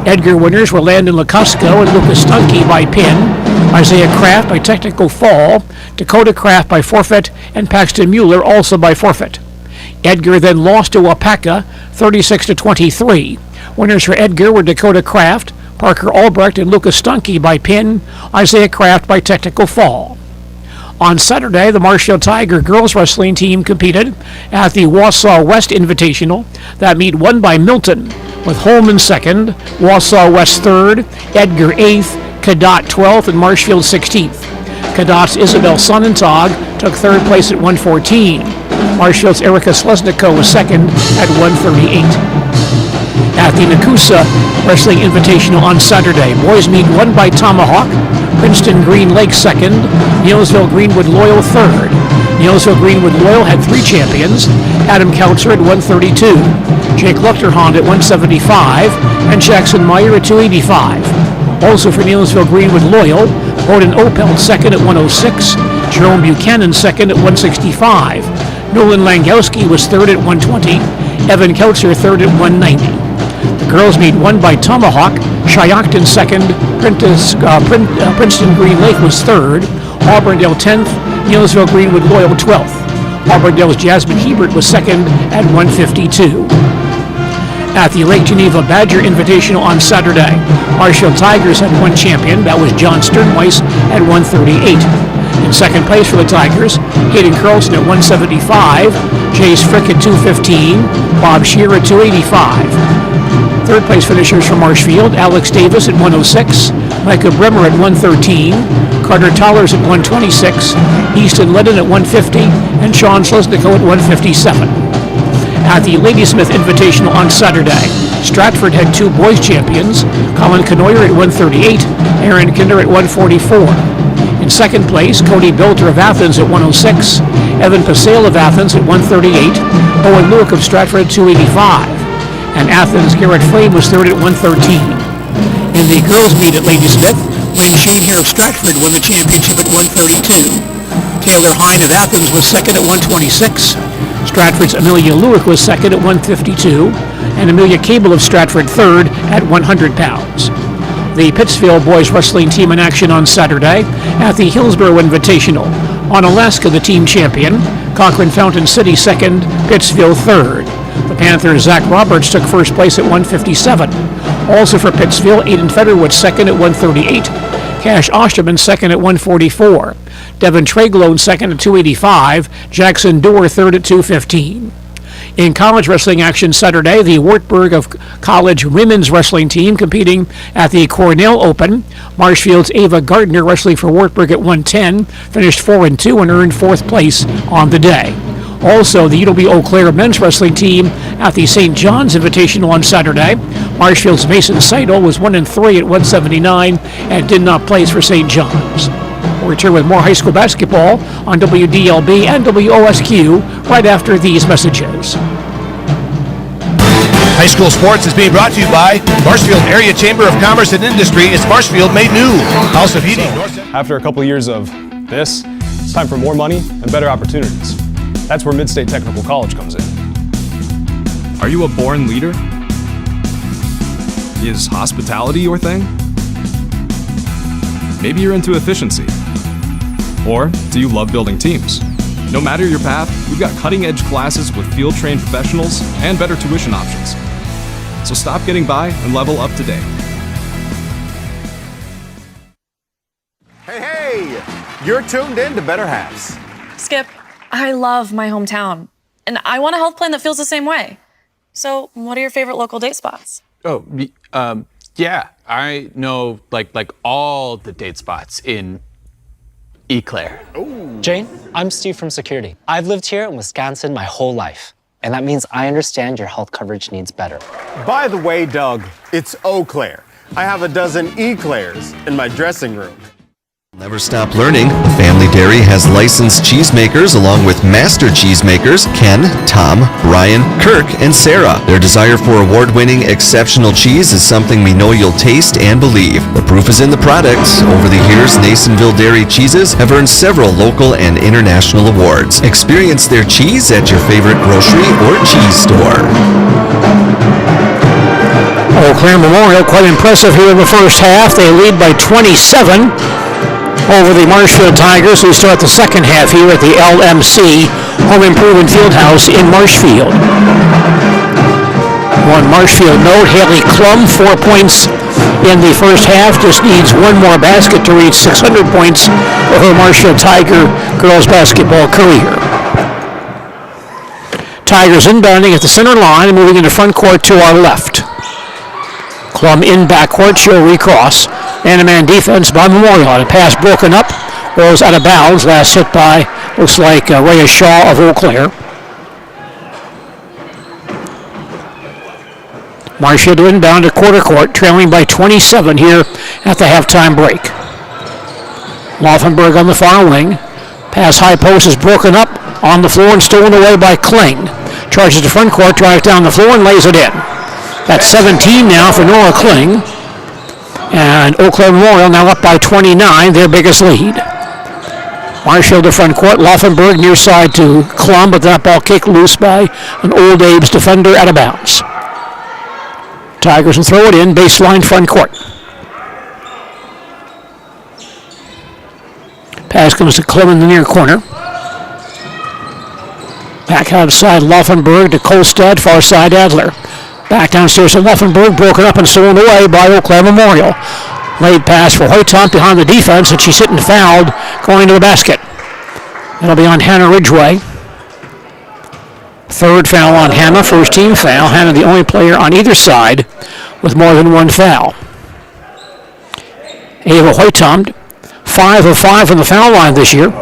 Edgar winners were Landon Lacosco and Lucas Stunke by pin, Isaiah Kraft by technical fall, Dakota Kraft by forfeit, and Paxton Mueller also by forfeit. Edgar then lost to Wapaka 36-23. Winners for Edgar were Dakota Kraft, Parker Albrecht, and Lucas Stunke by pin, Isaiah Kraft by technical fall. On Saturday, the Marshfield Tiger girls wrestling team competed at the Wausau West Invitational. That meet won by Milton, with Holman 2nd, Wausau West 3rd, Edgar 8th, Cadott 12th, and Marshfield 16th. Cadott's Isabel Sonnentag took 3rd place at 114. Marshfield's Erica Slesniko was 2nd at 138. At the Nakusa Wrestling Invitational on Saturday, boys meet won by Tomahawk, Princeton Green Lake 2nd, Neilsville Greenwood Loyal 3rd. Neilsville Greenwood Loyal had 3 champions, Adam Kautzer at 132, Jake Luchterhond at 175, and Jackson Meyer at 285. Also for Neilsville Greenwood Loyal, Bowden Opel 2nd at 106, Jerome Buchanan 2nd at 165, Nolan Langowski was 3rd at 120, Evan Kautzer 3rd at 190. The girls meet won by Tomahawk, Shyocton 2nd, Princeton Green Lake was 3rd, Auburndale 10th, Neilsville Greenwood Loyal 12th. Auburndale's Jasmine Hebert was 2nd at 152. At the Lake Geneva Badger Invitational on Saturday, Marshfield Tigers had 1 champion, that was John Sternweiss at 138. In 2nd place for the Tigers, Hayden Carlson at 175, Jace Frick at 215, Bob Shear at 285. 3rd place finishers for Marshfield, Alex Davis at 106, Micah Bremer at 113, Carter Tollers at 126, Easton Ledden at 150, and Sean Slesniko at 157. At the Ladysmith Invitational on Saturday, Stratford had 2 boys champions, Colin Canoyer at 138, Aaron Kinder at 144. In 2nd place, Cody Bilter of Athens at 106, Evan Pasale of Athens at 138, Owen Lewick of Stratford at 285, and Athens' Garrett Frame was 3rd at 113. In the girls' meet at Ladysmith, Wayne Shane of Stratford won the championship at 132. Taylor Hine of Athens was 2nd at 126. Stratford's Amelia Lewick was 2nd at 152, and Amelia Cable of Stratford 3rd at 100 pounds. The Pittsfield boys wrestling team in action on Saturday at the Hillsborough Invitational. On Alaska, the team champion, Cochrane Fountain City 2nd, Pittsfield 3rd. The Panthers' Zach Roberts took 1st place at 157. Also for Pittsfield, Aiden Federwood 2nd at 138. Cash Osterman 2nd at 144. Devin Treglone second at 285. Jackson Dorr third at 215. In college wrestling action Saturday, the Wartburg of College women's wrestling team competing at the Cornell Open. Marshfield's Ava Gardner wrestling for Wartburg at 110, finished 4-2 and earned fourth place on the day. Also, the UW Eau Claire men's wrestling team at the St. John's Invitational on Saturday. Marshfield's Mason Seidel was 1-3 at 179 and did not place for St. John's. We'll return with more high school basketball on WDLB and WOSQ right after these messages. High school sports is being brought to you by Marshfield Area Chamber of Commerce and Industry. It's Marshfield made new. House of Heating. After a couple years of this, it's time for more money and better opportunities. That's where Mid-State Technical College comes in. Are you a born leader? Is hospitality your thing? Maybe you're into efficiency. Or do you love building teams? No matter your path, we've got cutting-edge classes with field-trained professionals and better tuition options. So stop getting by and level up today. Hey, you're tuned in to Better Halves. Skip, I love my hometown, and I want a health plan that feels the same way. So what are your favorite local date spots? Oh, yeah, I know like all the date spots in Eau Claire. Jane, I'm Steve from Security. I've lived here in Wisconsin my whole life, and that means I understand your health coverage needs better. By the way, Doug, it's Eau Claire. I have a dozen Eclairs in my dressing room. Never stop learning. Family Dairy has licensed cheesemakers along with master cheesemakers Ken, Tom, Brian, Kirk, and Sarah. Their desire for award-winning exceptional cheese is something we know you'll taste and believe. The proof is in the product. Over the years, Nasonville Dairy cheeses have earned several local and international awards. Experience their cheese at your favorite grocery or cheese store. Eau Claire Memorial quite impressive here in the first half. They lead by 27. Over the Marshfield Tigers, who start the second half here at the LMC Home Improvement Fieldhouse in Marshfield. One Marshfield note, Haley Klum, 4 points in the first half, just needs one more basket to reach 600 points for her Marshfield Tiger girls basketball career. Tigers inbounding at the center line and moving into front court to our left. Klum in backcourt, she'll recross. Man-to-man defense by Memorial. A pass broken up, rolls out of bounds. Last hit by, looks like Rhea Shaw of Eau Claire. Marshfield to inbound to quarter court, trailing by 27 here at the halftime break. Laufenberg on the far wing. Pass high post is broken up on the floor and stolen away by Kling. Charges to front court, drives down the floor and lays it in. That's 17 now for Nora Kling. And Eau Claire Memorial now up by 29, their biggest lead. Marshfield to front court, Laufenberg near side to Klum, but that ball kicked loose by an Old Abe's defender out of bounds. Tigers will throw it in, baseline front court. Pass comes to Klum in the near corner. Back outside Laufenberg to Kolstad, far side Adler. Back downstairs to Laufenberg, broken up and stolen away by Eau Claire Memorial. Laid pass for Hoytomp behind the defense, and she's hitting fouled, going to the basket. That'll be on Hannah Ridgway. Third foul on Hannah, first team foul. Hannah the only player on either side with more than one foul. Ava Hoytomp, 5 of 5 from the foul line this year.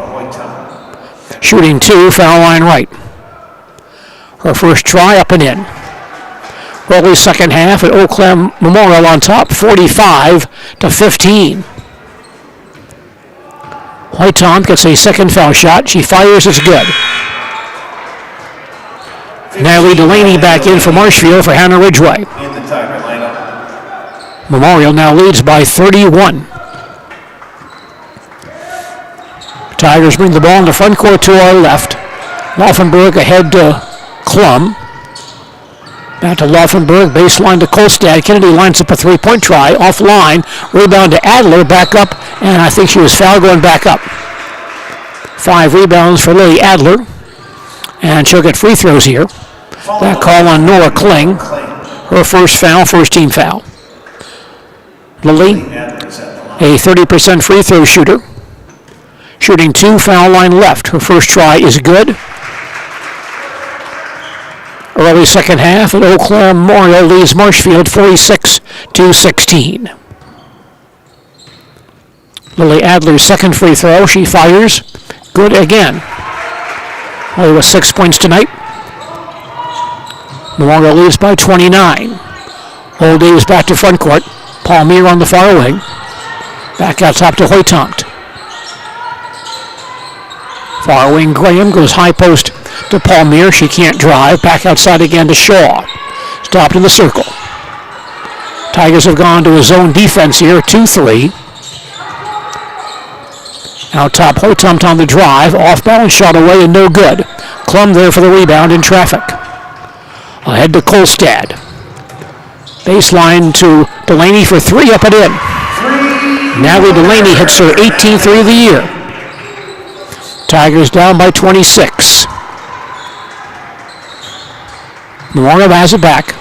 Shooting 2, foul line right. Her first try up and in. Early second half at Eau Claire Memorial on top, 45-15. Hoytomp gets a second foul shot. She fires, it's good. Natalie Delaney back in for Marshfield for Hannah Ridgway. Memorial now leads by 31. Tigers bring the ball in the front court to our left. Laufenberg ahead to Klum. Back to Laufenberg, baseline to Kolstad. Kennedy lines up a three-point try, offline. Rebound to Adler, back up, and I think she was fouled going back up. 5 rebounds for Lily Adler, and she'll get free throws here. That call on Nora Kling, her first foul, first team foul. Lily, a 30% free throw shooter. Shooting 2, foul line left. Her first try is good. Early second half, and Eau Claire Memorial leads Marshfield 46-16. Lily Adler's second free throw. She fires. Good again. Only with 6 points tonight. Memorial leads by 29. Old Davis back to front court. Palmier on the far wing. Back out top to Hoytomt. Far wing Graham goes high post to Palmier. She can't drive. Back outside again to Shaw. Stopped in the circle. Tigers have gone to a zone defense here. 2-3. Out top, Hoytomt on the drive. Off balance shot away and no good. Klum there for the rebound in traffic. Ahead to Kolstad. Baseline to Delaney for 3, up and in. Natalie Delaney hits her 18th three of the year. Tigers down by 26. Memorial has it back.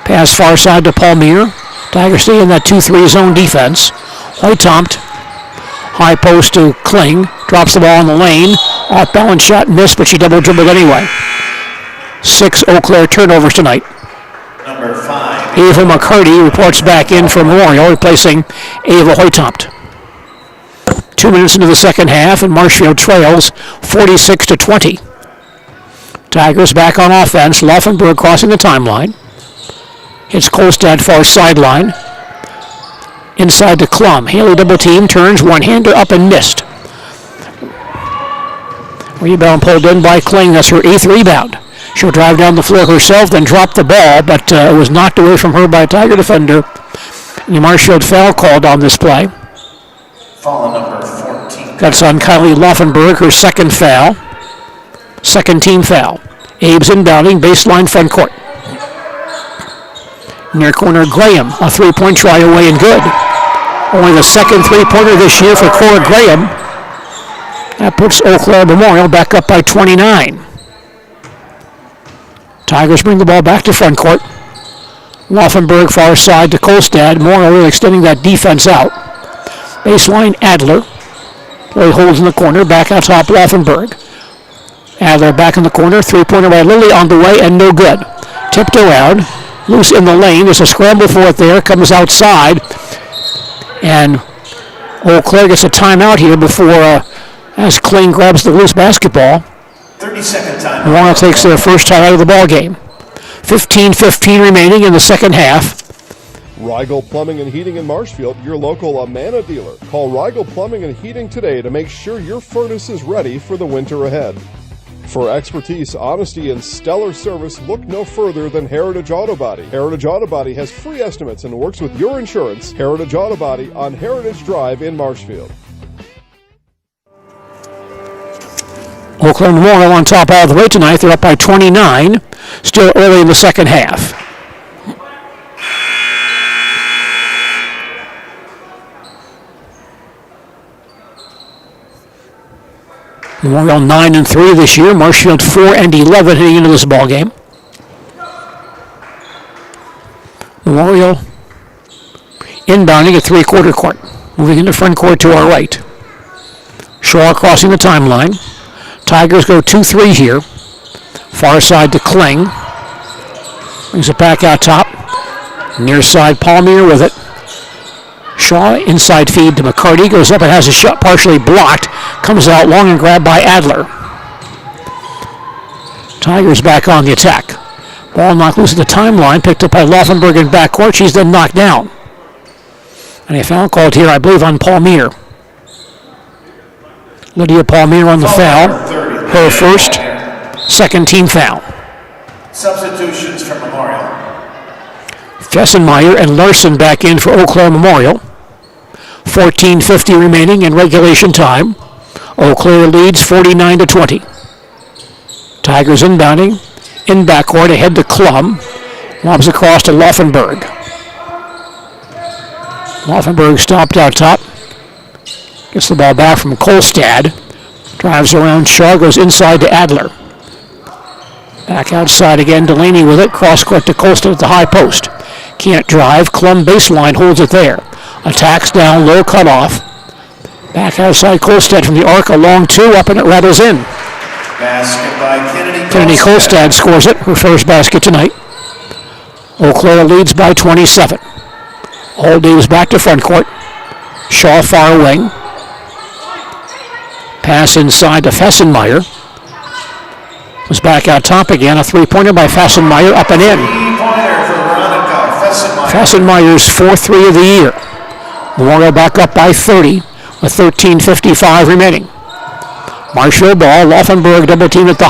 Pass far side to Palmier. Tigers stay in that 2-3 zone defense. Hoytomt, high post to Kling. Drops the ball in the lane. Off balance shot missed, but she double dribbled anyway. 6 Eau Claire turnovers tonight. Number 5. Ava McCarty reports back in for Memorial, replacing Ava Hoytomt. 2 minutes into the second half, and Marshfield trails 46-20. Tigers back on offense. Laufenberg crossing the timeline. Hits Kolstad far sideline. Inside to Klum. Haley double team, turns one-hander up and missed. Rebound pulled in by Kling. That's her 8th rebound. She'll drive down the floor herself, then drop the ball, but it was knocked away from her by a Tiger defender. And the Marshfield foul called on this play. Foul number 14. That's on Kylie Laufenberg, her second foul. Second team foul. Abe's inbounding, baseline front court. Near corner, Graham, a three-point try away and good. Only the second three-pointer this year for Cora Graham. That puts Eau Claire Memorial back up by 29. Tigers bring the ball back to front court. Laufenberg far side to Kolstad. Memorial extending that defense out. Baseline, Adler. Lily holds in the corner, back out top, Laufenberg. Adler back in the corner, three-pointer by Lily on the way, and no good. Tipped around, loose in the lane. There's a scramble for it there, comes outside. And Eau Claire gets a timeout here before, as Kling grabs the loose basketball. 30-second time. Memorial takes their first time out of the ball game. 15-15 remaining in the second half. Rigel Plumbing and Heating in Marshfield, your local Amana dealer. Call Rigel Plumbing and Heating today to make sure your furnace is ready for the winter ahead. For expertise, honesty, and stellar service, look no further than Heritage Auto Body. Heritage Auto Body has free estimates and works with your insurance. Heritage Auto Body on Heritage Drive in Marshfield. Eau Claire Memorial on top all the way tonight. They're up by 29. Still early in the second half. Memorial 9-3 this year. Marshfield 4-11 heading into this ball game. Memorial inbounding at three-quarter court. Moving into front court to our right. Shaw crossing the timeline. Tigers go 2-3 here. Far side to Kling. Brings it back out top. Near side, Palmier with it. Shaw, inside feed to McCarty. Goes up and has a shot partially blocked. Comes out long and grabbed by Adler. Tigers back on the attack. Ball knocked loose at the timeline. Picked up by Laufenberg in backcourt. She's then knocked down. And a foul called here, I believe, on Palmier. Lydia Palmier on the foul. Her first, second team foul. Substitutions for Memorial. Fessenmeyer and Larson back in for Eau Claire Memorial. 14:50 remaining in regulation time. Eau Claire leads 49-20. Tigers inbounding. In backcourt ahead to Klum. Lobs across to Laufenberg. Laufenberg stopped out top. Gets the ball back from Kolstad. Drives around Shaw, goes inside to Adler. Back outside again, Delaney with it. Cross court to Kolstad at the high post. Can't drive. Klum baseline holds it there. Attacks down low, cut off. Back outside Kolstad from the arc, a long two, up and it rattles in. Basket by Kennedy Kennedy Kolstad scores it, her first basket tonight. Eau Claire leads by 27. All Davis back to front court. Shaw far wing. Pass inside to Fessenmeyer. Was back out top again. A three-pointer by Fessenmeyer, up and in. Three-pointer for Veronica Fessenmeyer. Fessenmeyer's 4-3 of the year. Memorial back up by 30 with 13:55 remaining. Marshfield ball. Laufenberg double team at the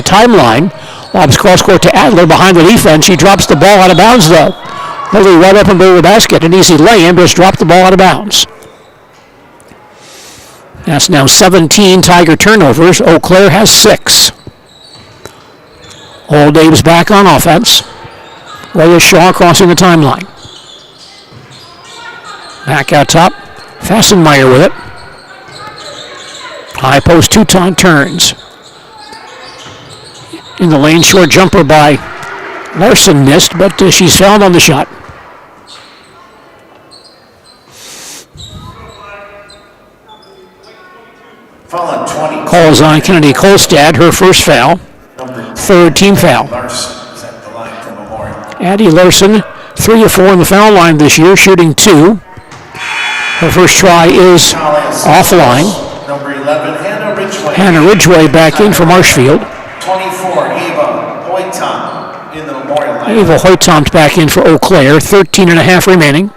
timeline. Lobs cross court to Adler behind the defense. She drops the ball out of bounds though. Lily right up under the basket. An easy lay-in, just dropped the ball out of bounds. That's now 17 Tiger turnovers. Eau Claire has 6. Old Dave's back on offense. Reyes Shaw crossing the timeline. Back out top. Fessenmeyer with it. High post Touton turns. In the lane, short jumper by Larson missed, but she's fouled on the shot. Foul on 20. Calls on Kennedy Kolstad, her first foul. Third team foul. Addie Larson, 3 of 4 on the foul line this year, shooting 2. Her first try is offline. Number 11, Hannah Ridgway. Hannah Ridgway back in for Marshfield. 24, Ava Hoytom in the Memorial line. Ava Hoytom's back in for Eau Claire. 13.5 remaining.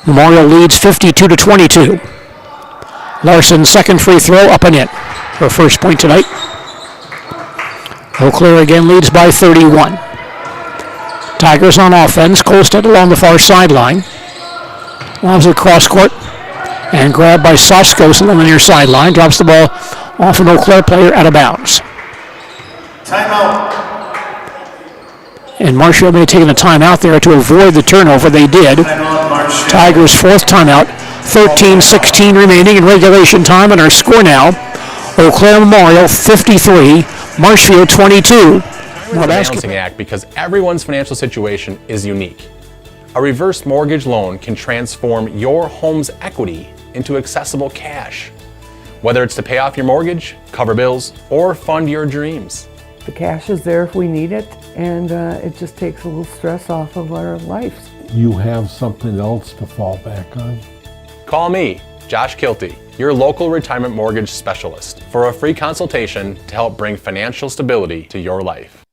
Memorial leads 52-22. Larson's second free throw, up and in. Her first point tonight. Eau Claire again leads by 31. Tigers on offense. Kolstad along the far sideline. Lobs it cross court and grabbed by Soskos along the near sideline. Drops the ball off an Eau Claire player out of bounds. Timeout. And Marshfield may have taken a timeout there to avoid the turnover. They did. Tigers' fourth timeout. 13:16 remaining in regulation time, and our score now: Eau Claire Memorial 53, Marshfield 22. It's a balancing act because everyone's financial situation is unique. A reverse mortgage loan can transform your home's equity into accessible cash, whether it's to pay off your mortgage, cover bills, or fund your dreams. The cash is there if we need it, and it just takes a little stress off of our lives. You have something else to fall back on? Call me, Josh Kilty, your local retirement mortgage specialist, for a free consultation to help bring financial stability to your life.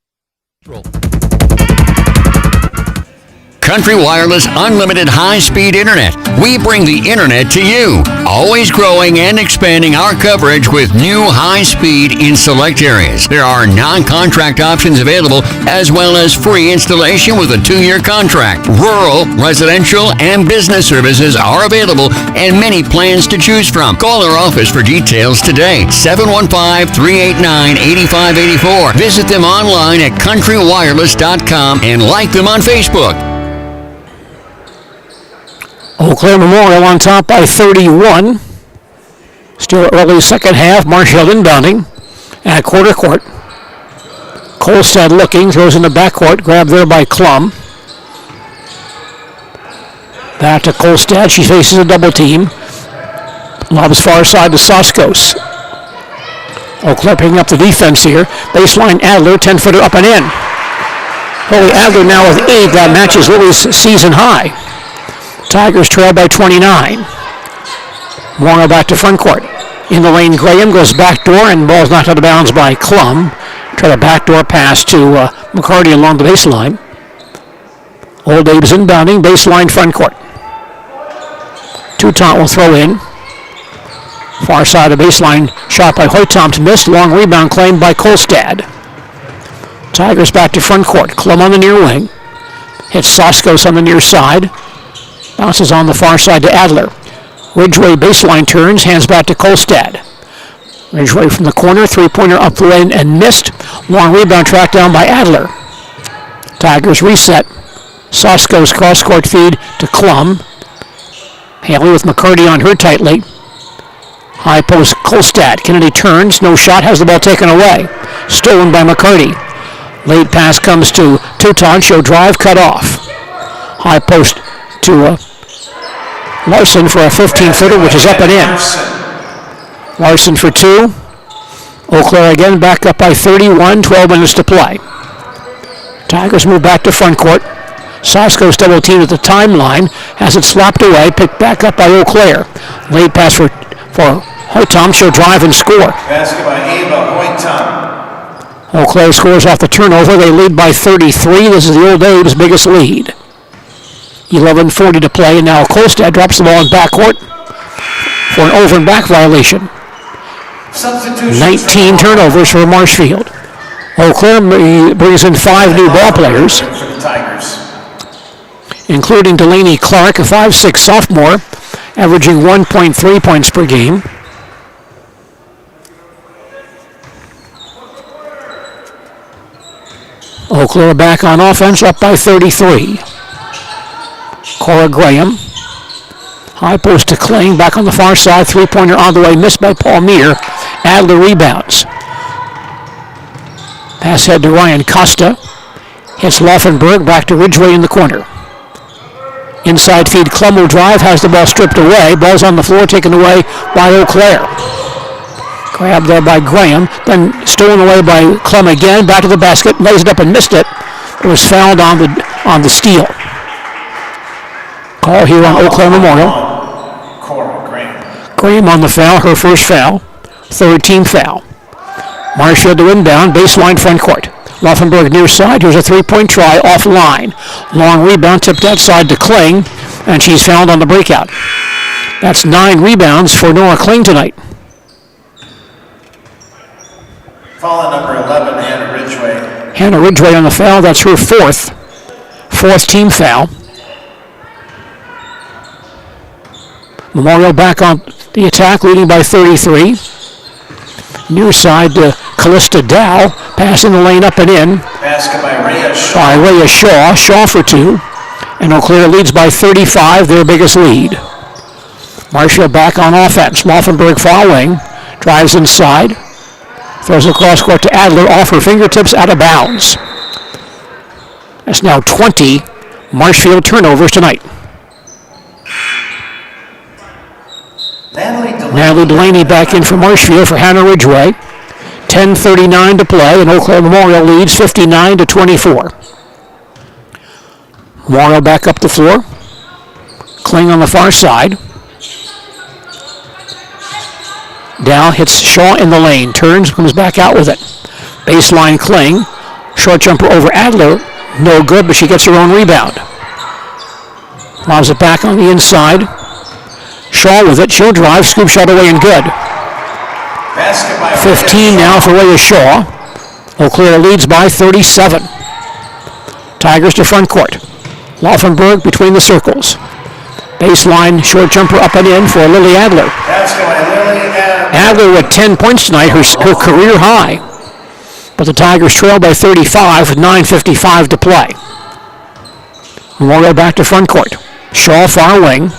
Country Wireless Unlimited High-Speed Internet. We bring the internet to you, always growing and expanding our coverage with new high-speed in select areas. There are non-contract options available, as well as free installation with a 2-year contract. Rural, residential, and business services are available, and many plans to choose from. Call our office for details today, 715-389-8584. Visit them online at countrywireless.com and like them on Facebook. Eau Claire Memorial on top by 31. Still early second half. Marshfield inbounding at quarter court. Kolstad looking, throws in the backcourt, grabbed there by Klum. Back to Kolstad, she faces a double team. Lobs far side to Soskos. Eau Claire picking up the defense here. Baseline Adler, 10-footer up and in. Lily Adler now with 8, that matches Lily's season high. Tigers trail by 29. Warner back to front court. In the lane, Graham goes back door, and ball's knocked out of bounds by Klum. Try a backdoor pass to McCarty along the baseline. Old Abe's inbounding, baseline front court. Touton will throw in. Far side of baseline, shot by Hoytom's missed. Long rebound claimed by Kolstad. Tigers back to front court. Klum on the near wing. Hits Soskos on the near side. Bounces on the far side to Adler. Ridgway baseline turns, hands back to Kolstad. Ridgway from the corner, three-pointer up the lane and missed. Long rebound tracked down by Adler. Tigers reset. Soskos cross-court feed to Klum. Haley with McCarty on her tightly. High post Kolstad. Kennedy turns, no shot, has the ball taken away. Stolen by McCarty. Late pass comes to Touton, she'll drive, cut off. High post to Larson for a 15-footer, which is up and in. Larson for 2. Eau Claire again back up by 31, 12 minutes to play. Tigers move back to front court. Sasko's double team at the timeline, has it slapped away, picked back up by Eau Claire. Late pass for Hoytom, she'll drive and score. Basket by Ava Hoytom. Eau Claire scores off the turnover. They lead by 33. This is the Old Abe's biggest lead. 11:40 to play, and now Kolstad drops the ball in backcourt for an over and back violation. 19 turnovers for Marshfield. Eau Claire brings in 5 new ball players, including Delaney Clark, a 5'6" sophomore, averaging 1.3 points per game. Eau Claire back on offense, up by 33. Cora Graham. High post to Kling, back on the far side, three-pointer on the way, missed by Paul Meir. Adler rebounds. Pass head to Ryan Costa. Hits Laufenberg, back to Ridgway in the corner. Inside feed, Klum will drive, has the ball stripped away. Ball's on the floor, taken away by Eau Claire. Grabbed there by Graham, then stolen away by Klum again, back to the basket, lays it up and missed it. It was fouled on the steal. Call here on Eau Claire Memorial. Graham on the foul, her first foul. Third team foul. Marshfield to inbound, baseline front court. Laufenberg near side, here's a three-point try, offline. Long rebound, tipped outside to Kling, and she's fouled on the breakout. That's 9 rebounds for Nora Kling tonight. Foul on number 11, Hannah Ridgway. Hannah Ridgway on the foul, that's her fourth team foul. Memorial back on the attack, leading by 33. Near side to Callista Dow, passing the lane up and in. Basket by Rhea Shaw. By Rhea Shaw, Shaw for 2. And Eau Claire leads by 35, their biggest lead. Marshfield back on offense. Laufenberg following, drives inside, throws it across court to Adler, off her fingertips, out of bounds. That's now 20 Marshfield turnovers tonight. Natalie Delaney back in for Marshfield for Hannah Ridgway. 10:39 to play, and Eau Claire Memorial leads 59-24. Memorial back up the floor. Kling on the far side. Dow hits Shaw in the lane, turns, comes back out with it. Baseline Kling, short jumper over Adler, no good, but she gets her own rebound. Lobs it back on the inside. Shaw with it, she'll drive, scoop shot away and good. 15 now for Rhea Shaw. Eau Claire leads by 37. Tigers to front court. Laufenberg between the circles. Baseline short jumper up and in for Lily Adler. Adler with 10 points tonight, her career high. But the Tigers trail by 35 with 9:55 to play. Memorial back to front court. Shaw far wing.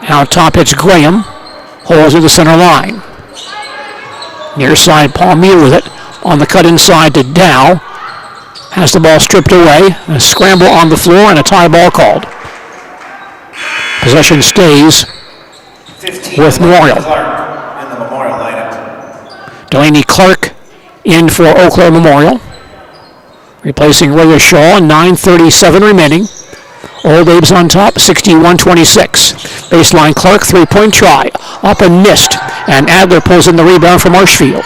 Out top hits Graham. Holds at the center line. Near side, Paul Meir with it. On the cut inside to Dow. Has the ball stripped away. A scramble on the floor and a tie ball called. Possession stays with Memorial. In the Memorial lineup. Delaney Clark in for Eau Claire Memorial. Replacing Rhea Shaw, 9:37 remaining. Old Abe's on top, 61-26. Baseline Clark, three-point try. Up and missed. And Adler pulls in the rebound for Marshfield.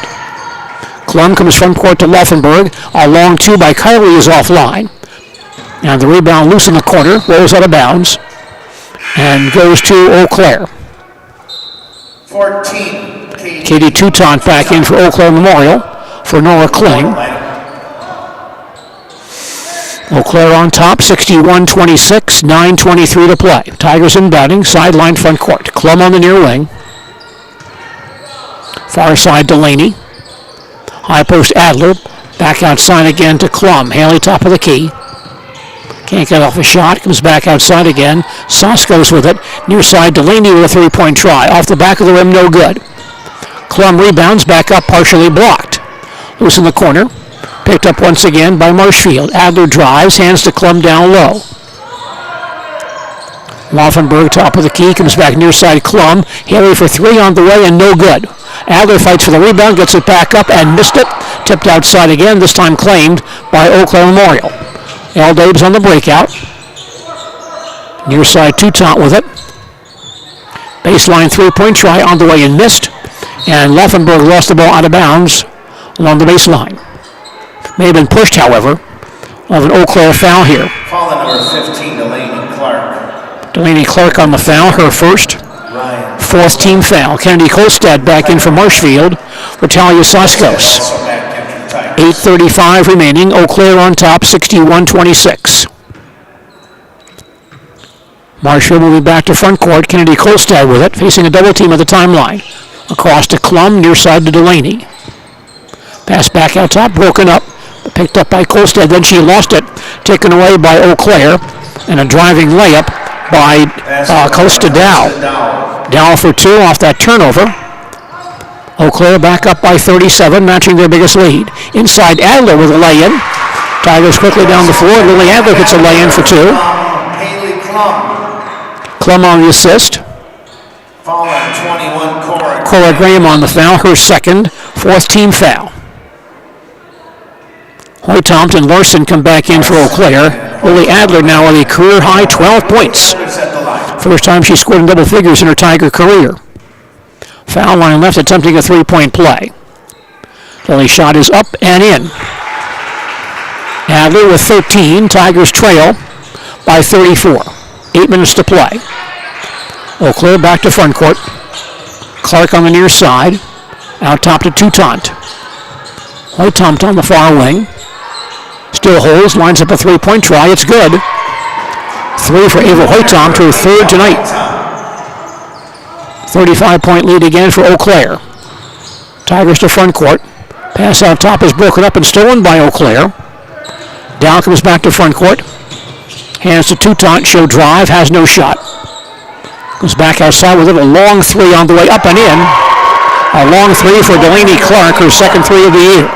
Klum comes front court to Laufenberg. A long two by Kylie is offline. And the rebound loose in the corner, rolls out of bounds. And goes to Eau Claire. 14. Katie Toutant back in for Eau Claire Memorial for Nora Kling. Eau Claire on top, 61-26, 9:23 to play. Tigers inbounding, sideline front court. Klum on the near wing. Far side Delaney. High post Adler. Back outside again to Klum. Haley top of the key. Can't get off a shot. Comes back outside again. Sasko's with it. Near side Delaney with a three-point try. Off the back of the rim, no good. Klum rebounds, back up, partially blocked. Loose in the corner. Picked up once again by Marshfield. Adler drives, hands to Klum down low. Laufenberg, top of the key, comes back near side. Klum. Haley for three on the way and no good. Adler fights for the rebound, gets it back up and missed it. Tipped outside again, this time claimed by Eau Claire Memorial. L. Dabes on the breakout. Near side, Toutant with it. Baseline three-point try on the way and missed. And Laufenberg lost the ball out of bounds along the baseline. May have been pushed, however, of an Eau Claire foul here. Foul on number 15, Delaney Clark. Delaney Clark on the foul, her first. Ryan. Fourth team foul. Kennedy Kolstad back in for Marshfield for Talia Saskos. 8:35 remaining. Eau Claire on top, 61-26. Marshfield moving back to front court. Kennedy Kolstad with it, facing a double team at the timeline. Across to Klum, near side to Delaney. Pass back out top, broken up. Picked up by Kolstad, then she lost it. Taken away by Eau Claire. And a driving layup by Costa Dow. Dow for two off that turnover. Eau Claire back up by 37, matching their biggest lead. Inside Adler with a lay-in. Tigers quickly down the floor. Lily Adler hits a lay-in for two. Haley Klum. Klum on the assist. Foul on 21, Cora. Cora Graham on the foul, her second. Fourth team foul. Hoytomt and Larson come back in for Eau Claire. Lily Adler now with a career-high 12 points. First time she scored in double figures in her Tiger career. Foul line left, attempting a three-point play. Lily's shot is up and in. Adler with 13. Tigers trail by 34. 8 minutes to play. Eau Claire back to front court. Clark on the near side. Out top to Toutant. Hoytomt on the far wing. Still holds, lines up a three-point try. It's good. Three for Ava Hoytomt, her third tonight. 35-point lead again for Eau Claire. Tigers to front court. Pass out top is broken up and stolen by Eau Claire. Dow comes back to front court. Hands to Toutant, she'll drive, has no shot. Goes back outside with it, a long three on the way up and in. A long three for Delaney Clark, her second three of the year.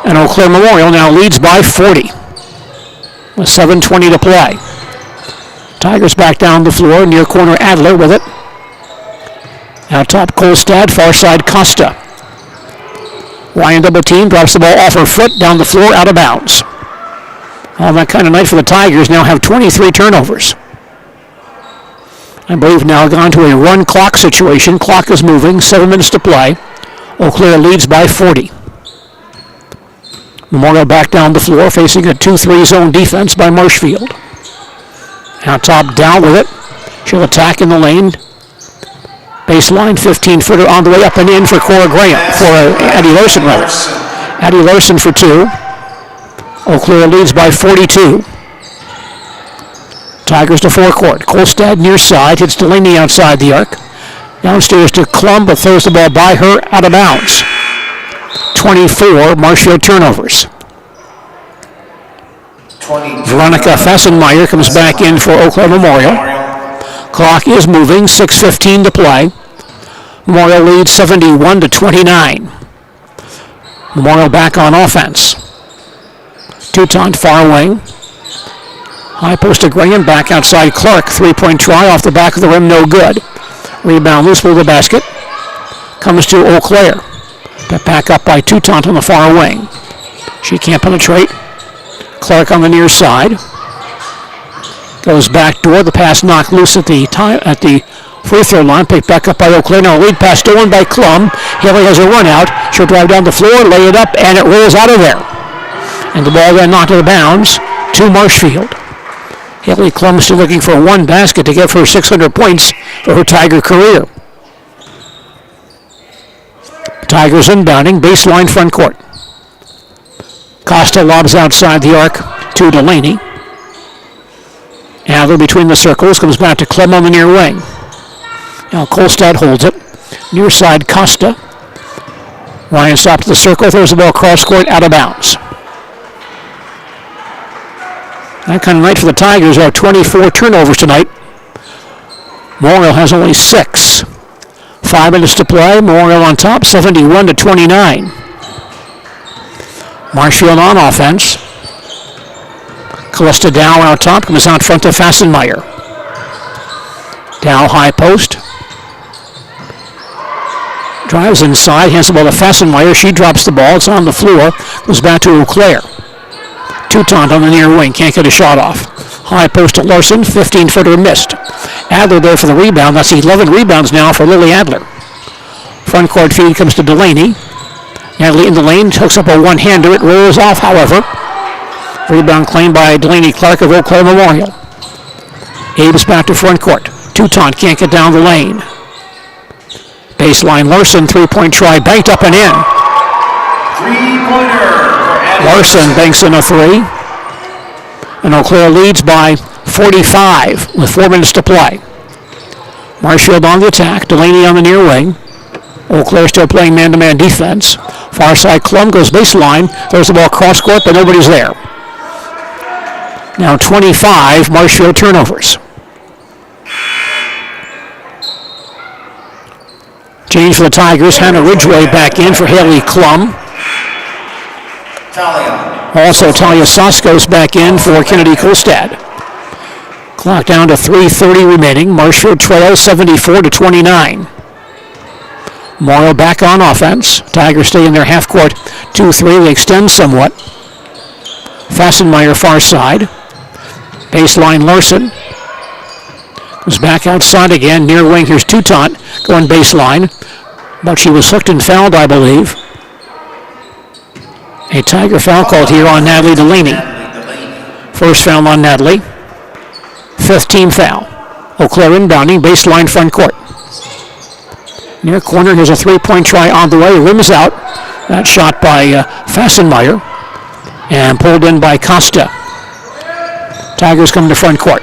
And Eau Claire Memorial now leads by 40 with 7:20 to play. Tigers back down the floor, near corner Adler with it. Out top Kolstad, far side Costa. Ryan double team, drops the ball off her foot, down the floor, out of bounds. All that kind of night for the Tigers, now have 23 turnovers. I believe now gone to a run clock situation. Clock is moving, 7 minutes to play. Eau Claire leads by 40. Memorial back down the floor, facing a 2-3 zone defense by Marshfield. Out top, Dow with it. She'll attack in the lane. Baseline, 15-footer on the way up and in for Cora Graham, for Addie Larson, rather. Addie Larson for two. Eau Claire leads by 42. Tigers to forecourt. Kolstad near side, hits Delaney outside the arc. Downstairs to Klum, but throws the ball by her, out of bounds. 24 Marshfield turnovers. Veronica Fassenmeyer comes back in for Eau Claire Memorial. Clock is moving, 6:15 to play. Memorial leads 71-29. Memorial back on offense. Toutant far wing. High post to Graham, back outside Clark. Three-point try off the back of the rim, no good. Rebound loose with the basket. Comes to Eau Claire. Back up by Toutant on the far wing. She can't penetrate. Clark on the near side. Goes back door. The pass knocked loose at the free throw line. Picked back up by Eau Claire. Now lead pass stolen by Klum. Haley has a run out. She'll drive down the floor, lay it up, and it rolls out of there. And the ball then knocked out of bounds to Marshfield. Haley Klum still looking for one basket to get her 600 points for her Tiger career. Tigers inbounding, baseline front court. Costa lobs outside the arc to Delaney. Adler between the circles, comes back to Klum on the near wing. Now Kolstad holds it. Near side Costa. Ryan stops the circle, throws the ball cross court, out of bounds. That kind of night for the Tigers. There are 24 turnovers tonight. Memorial has only 6. 5 minutes to play. Memorial on top, 71-29. Marshfield on offense. Callista Dow out top, comes out front to Fassenmeyer. Dow high post. Drives inside, hands the ball to Fassenmeyer. She drops the ball. It's on the floor. Goes back to Eau Claire. Toutant on the near wing. Can't get a shot off. High post to Larson. 15-footer missed. Adler there for the rebound. That's 11 rebounds now for Lily Adler. Front court feed comes to Delaney. Natalie in the lane. Hooks up a one-hander. It rolls off, however. Rebound claimed by Delaney Clark of Eau Claire Memorial. Abe's back to front court. Toutant can't get down the lane. Baseline Larson, three-point try, banked up and in. Three-pointer for Adler. Larson banks in a three. And Eau Claire leads by 45 with 4 minutes to play. Marshfield on the attack. Delaney on the near wing. Eau Claire still playing man-to-man defense. Far side Klum goes baseline. Throws the ball cross court, but nobody's there. Now 25 Marshfield turnovers. Change for the Tigers. Hannah Ridgway back in for Haley Klum. Also, Talia Soskos back in for Kennedy Kolstad. Clock down to 3:30 remaining. Marshfield trails 74-29. Morrow back on offense. Tigers stay in their half-court 2-3. They extend somewhat. Fassenmeyer far side. Baseline Larson. Goes back outside again. Near wing, here's Toutant going baseline. But she was hooked and fouled, I believe. A Tiger foul called here on Natalie Delaney. First foul on Natalie. 5th team foul. Eau Claire inbounding, baseline front court. Near corner, here's a three-point try on the way. Rims out. That shot by Fassenmeyer. And pulled in by Costa. Tigers come to front court.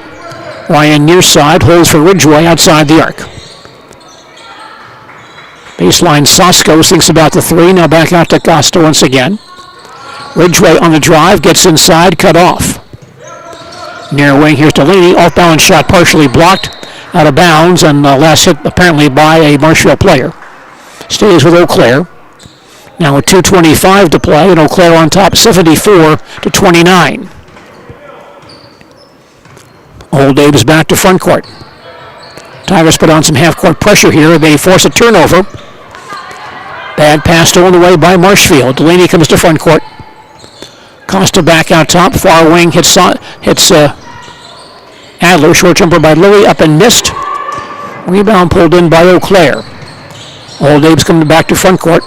Ryan near side, holds for Ridgway outside the arc. Baseline Soskos thinks about the three. Now back out to Costa once again. Ridgway on the drive, gets inside, cut off. Near wing, here's Delaney. Off-balance shot partially blocked, out of bounds, and last hit apparently by a Marshfield player. Stays with Eau Claire. Now with 2:25 to play, and Eau Claire on top 74-29. Old Abe is back to front court. Tigers put on some half-court pressure here. They force a turnover. Bad pass stolen away by Marshfield. Delaney comes to front court. Costa back out top. Far wing hits Adler. Short jumper by Lilly. Up and missed. Rebound pulled in by Eau Claire. Old Abe's coming back to front court.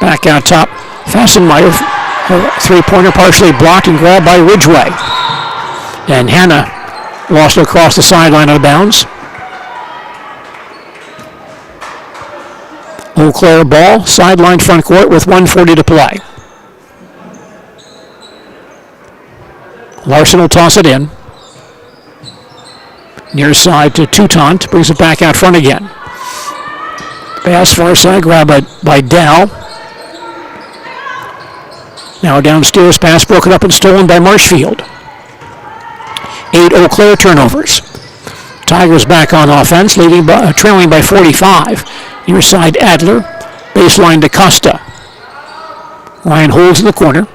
Back out top. Fassenmeyer. Her three-pointer partially blocked and grabbed by Ridgway. And Hannah lost it across the sideline out of bounds. Eau Claire ball, sideline front court with 1:40 to play. Larson will toss it in. Near side to Toutant, brings it back out front again. Pass far side, grab by Dow. Now downstairs, pass broken up and stolen by Marshfield. 8 Eau Claire turnovers. Tigers back on offense, trailing by 45. Near side Adler, baseline to Costa. Ryan holds in the corner.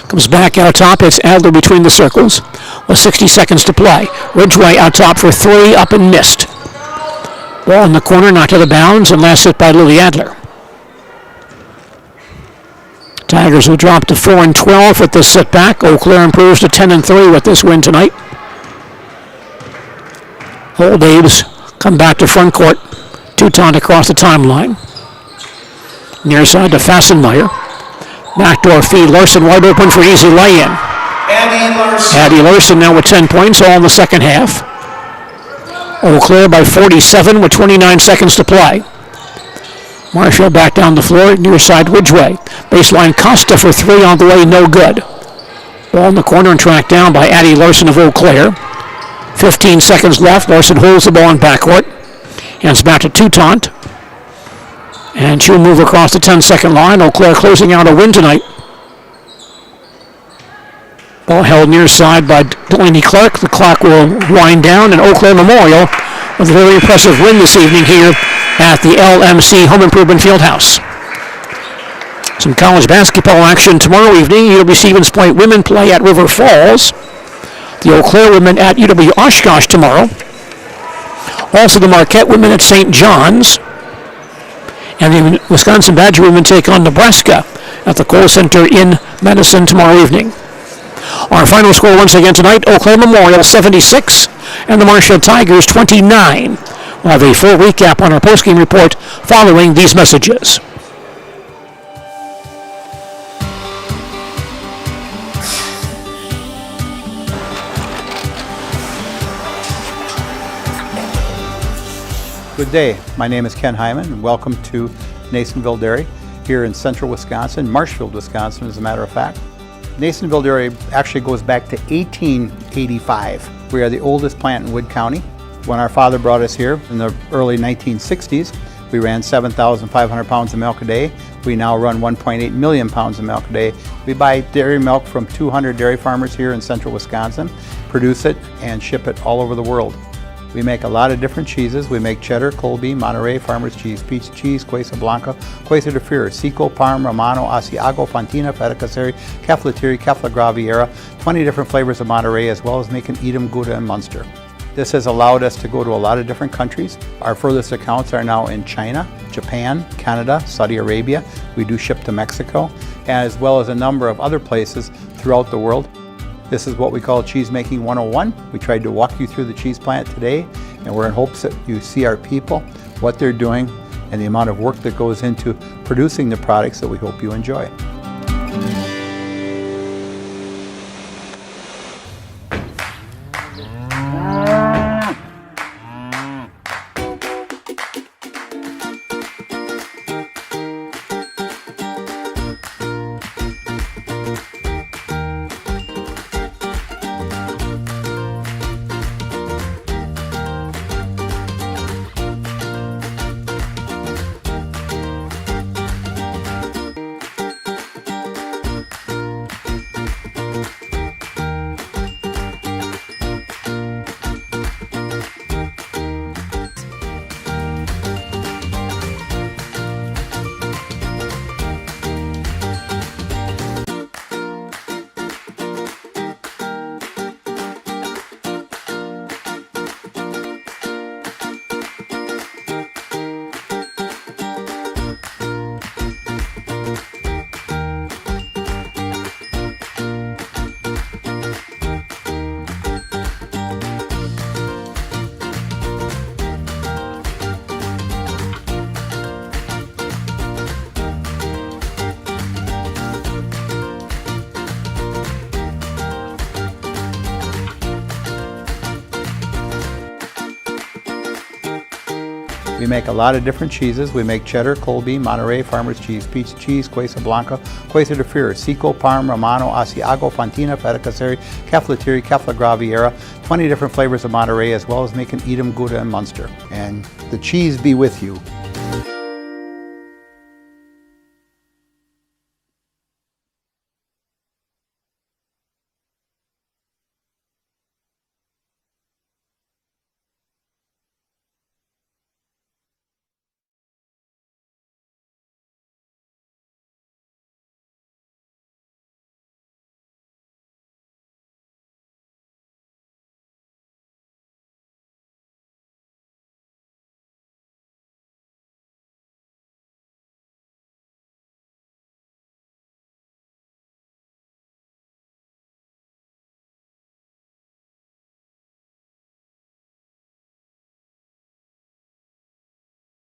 Comes back out top, it's Adler between the circles with 60 seconds to play. Ridgway out top for three, up and missed. Ball in the corner, knocked out of bounds, and last hit by Lily Adler. Tigers will drop to 4-12 with this sit back. Eau Claire improves to 10-3 with this win tonight. Old Abe's come back to front court. Toutant across the timeline. Near side to Fassenmeyer. Backdoor feed. Larson wide open for easy lay-in. Addie Larson now with 10 points, all in the second half. Eau Claire by 47 with 29 seconds to play. Marshall back down the floor, near side Ridgway. Baseline Costa for three on the way, no good. Ball in the corner and tracked down by Addie Larson of Eau Claire. 15 seconds left. Larson holds the ball in backcourt. Hands back to Toutant. And she'll move across the 10-second line. Eau Claire closing out a win tonight. Ball held near side by Delaney Clark. The clock will wind down, and Eau Claire Memorial with a very impressive win this evening here at the LMC Home Improvement Fieldhouse. Some college basketball action tomorrow evening. UW Stevens Point women play at River Falls. The Eau Claire women at UW-Oshkosh tomorrow. Also the Marquette women at St. John's. And the Wisconsin Badger women take on Nebraska at the Kohl Center in Madison tomorrow evening. Our final score once again tonight, Eau Claire Memorial 76 and the Marshfield Tigers 29. We'll have a full recap on our postgame report following these messages. Good day. My name is Ken Hyman, and welcome to Nasonville Dairy here in central Wisconsin, Marshfield, Wisconsin, as a matter of fact. Nasonville Dairy actually goes back to 1885. We are the oldest plant in Wood County. When our father brought us here in the early 1960s, we ran 7,500 pounds of milk a day. We now run 1.8 million pounds of milk a day. We buy dairy milk from 200 dairy farmers here in central Wisconsin, produce it, and ship it all over the world. We make a lot of different cheeses. We make cheddar, Colby, Monterey, Farmer's Cheese, Peach Cheese, Quesa Blanca, Quesa de Freer, Seco, Parm, Romano, Asiago, Fontina, Feta Caseri, Caflatiri, Cafla Graviera, 20 different flavors of Monterey, as well as making Edam, Gouda, and Munster. This has allowed us to go to a lot of different countries. Our furthest accounts are now in China, Japan, Canada, Saudi Arabia. We do ship to Mexico, as well as a number of other places throughout the world. This is what we call Cheese Making 101. We tried to walk you through the cheese plant today, and we're in hopes that you see our people, what they're doing, and the amount of work that goes into producing the products that we hope you enjoy. We make a lot of different cheeses. We make cheddar, Colby, Monterey, Farmer's Cheese, Peach Cheese, Quesa Blanca, Quesa de Freer, Seco, Parm, Romano, Asiago, Fontina, Feta Caseri, Caflatiri, Cafla Graviera, 20 different flavors of Monterey, as well as making Edam, Gouda, and Munster. And the cheese be with you.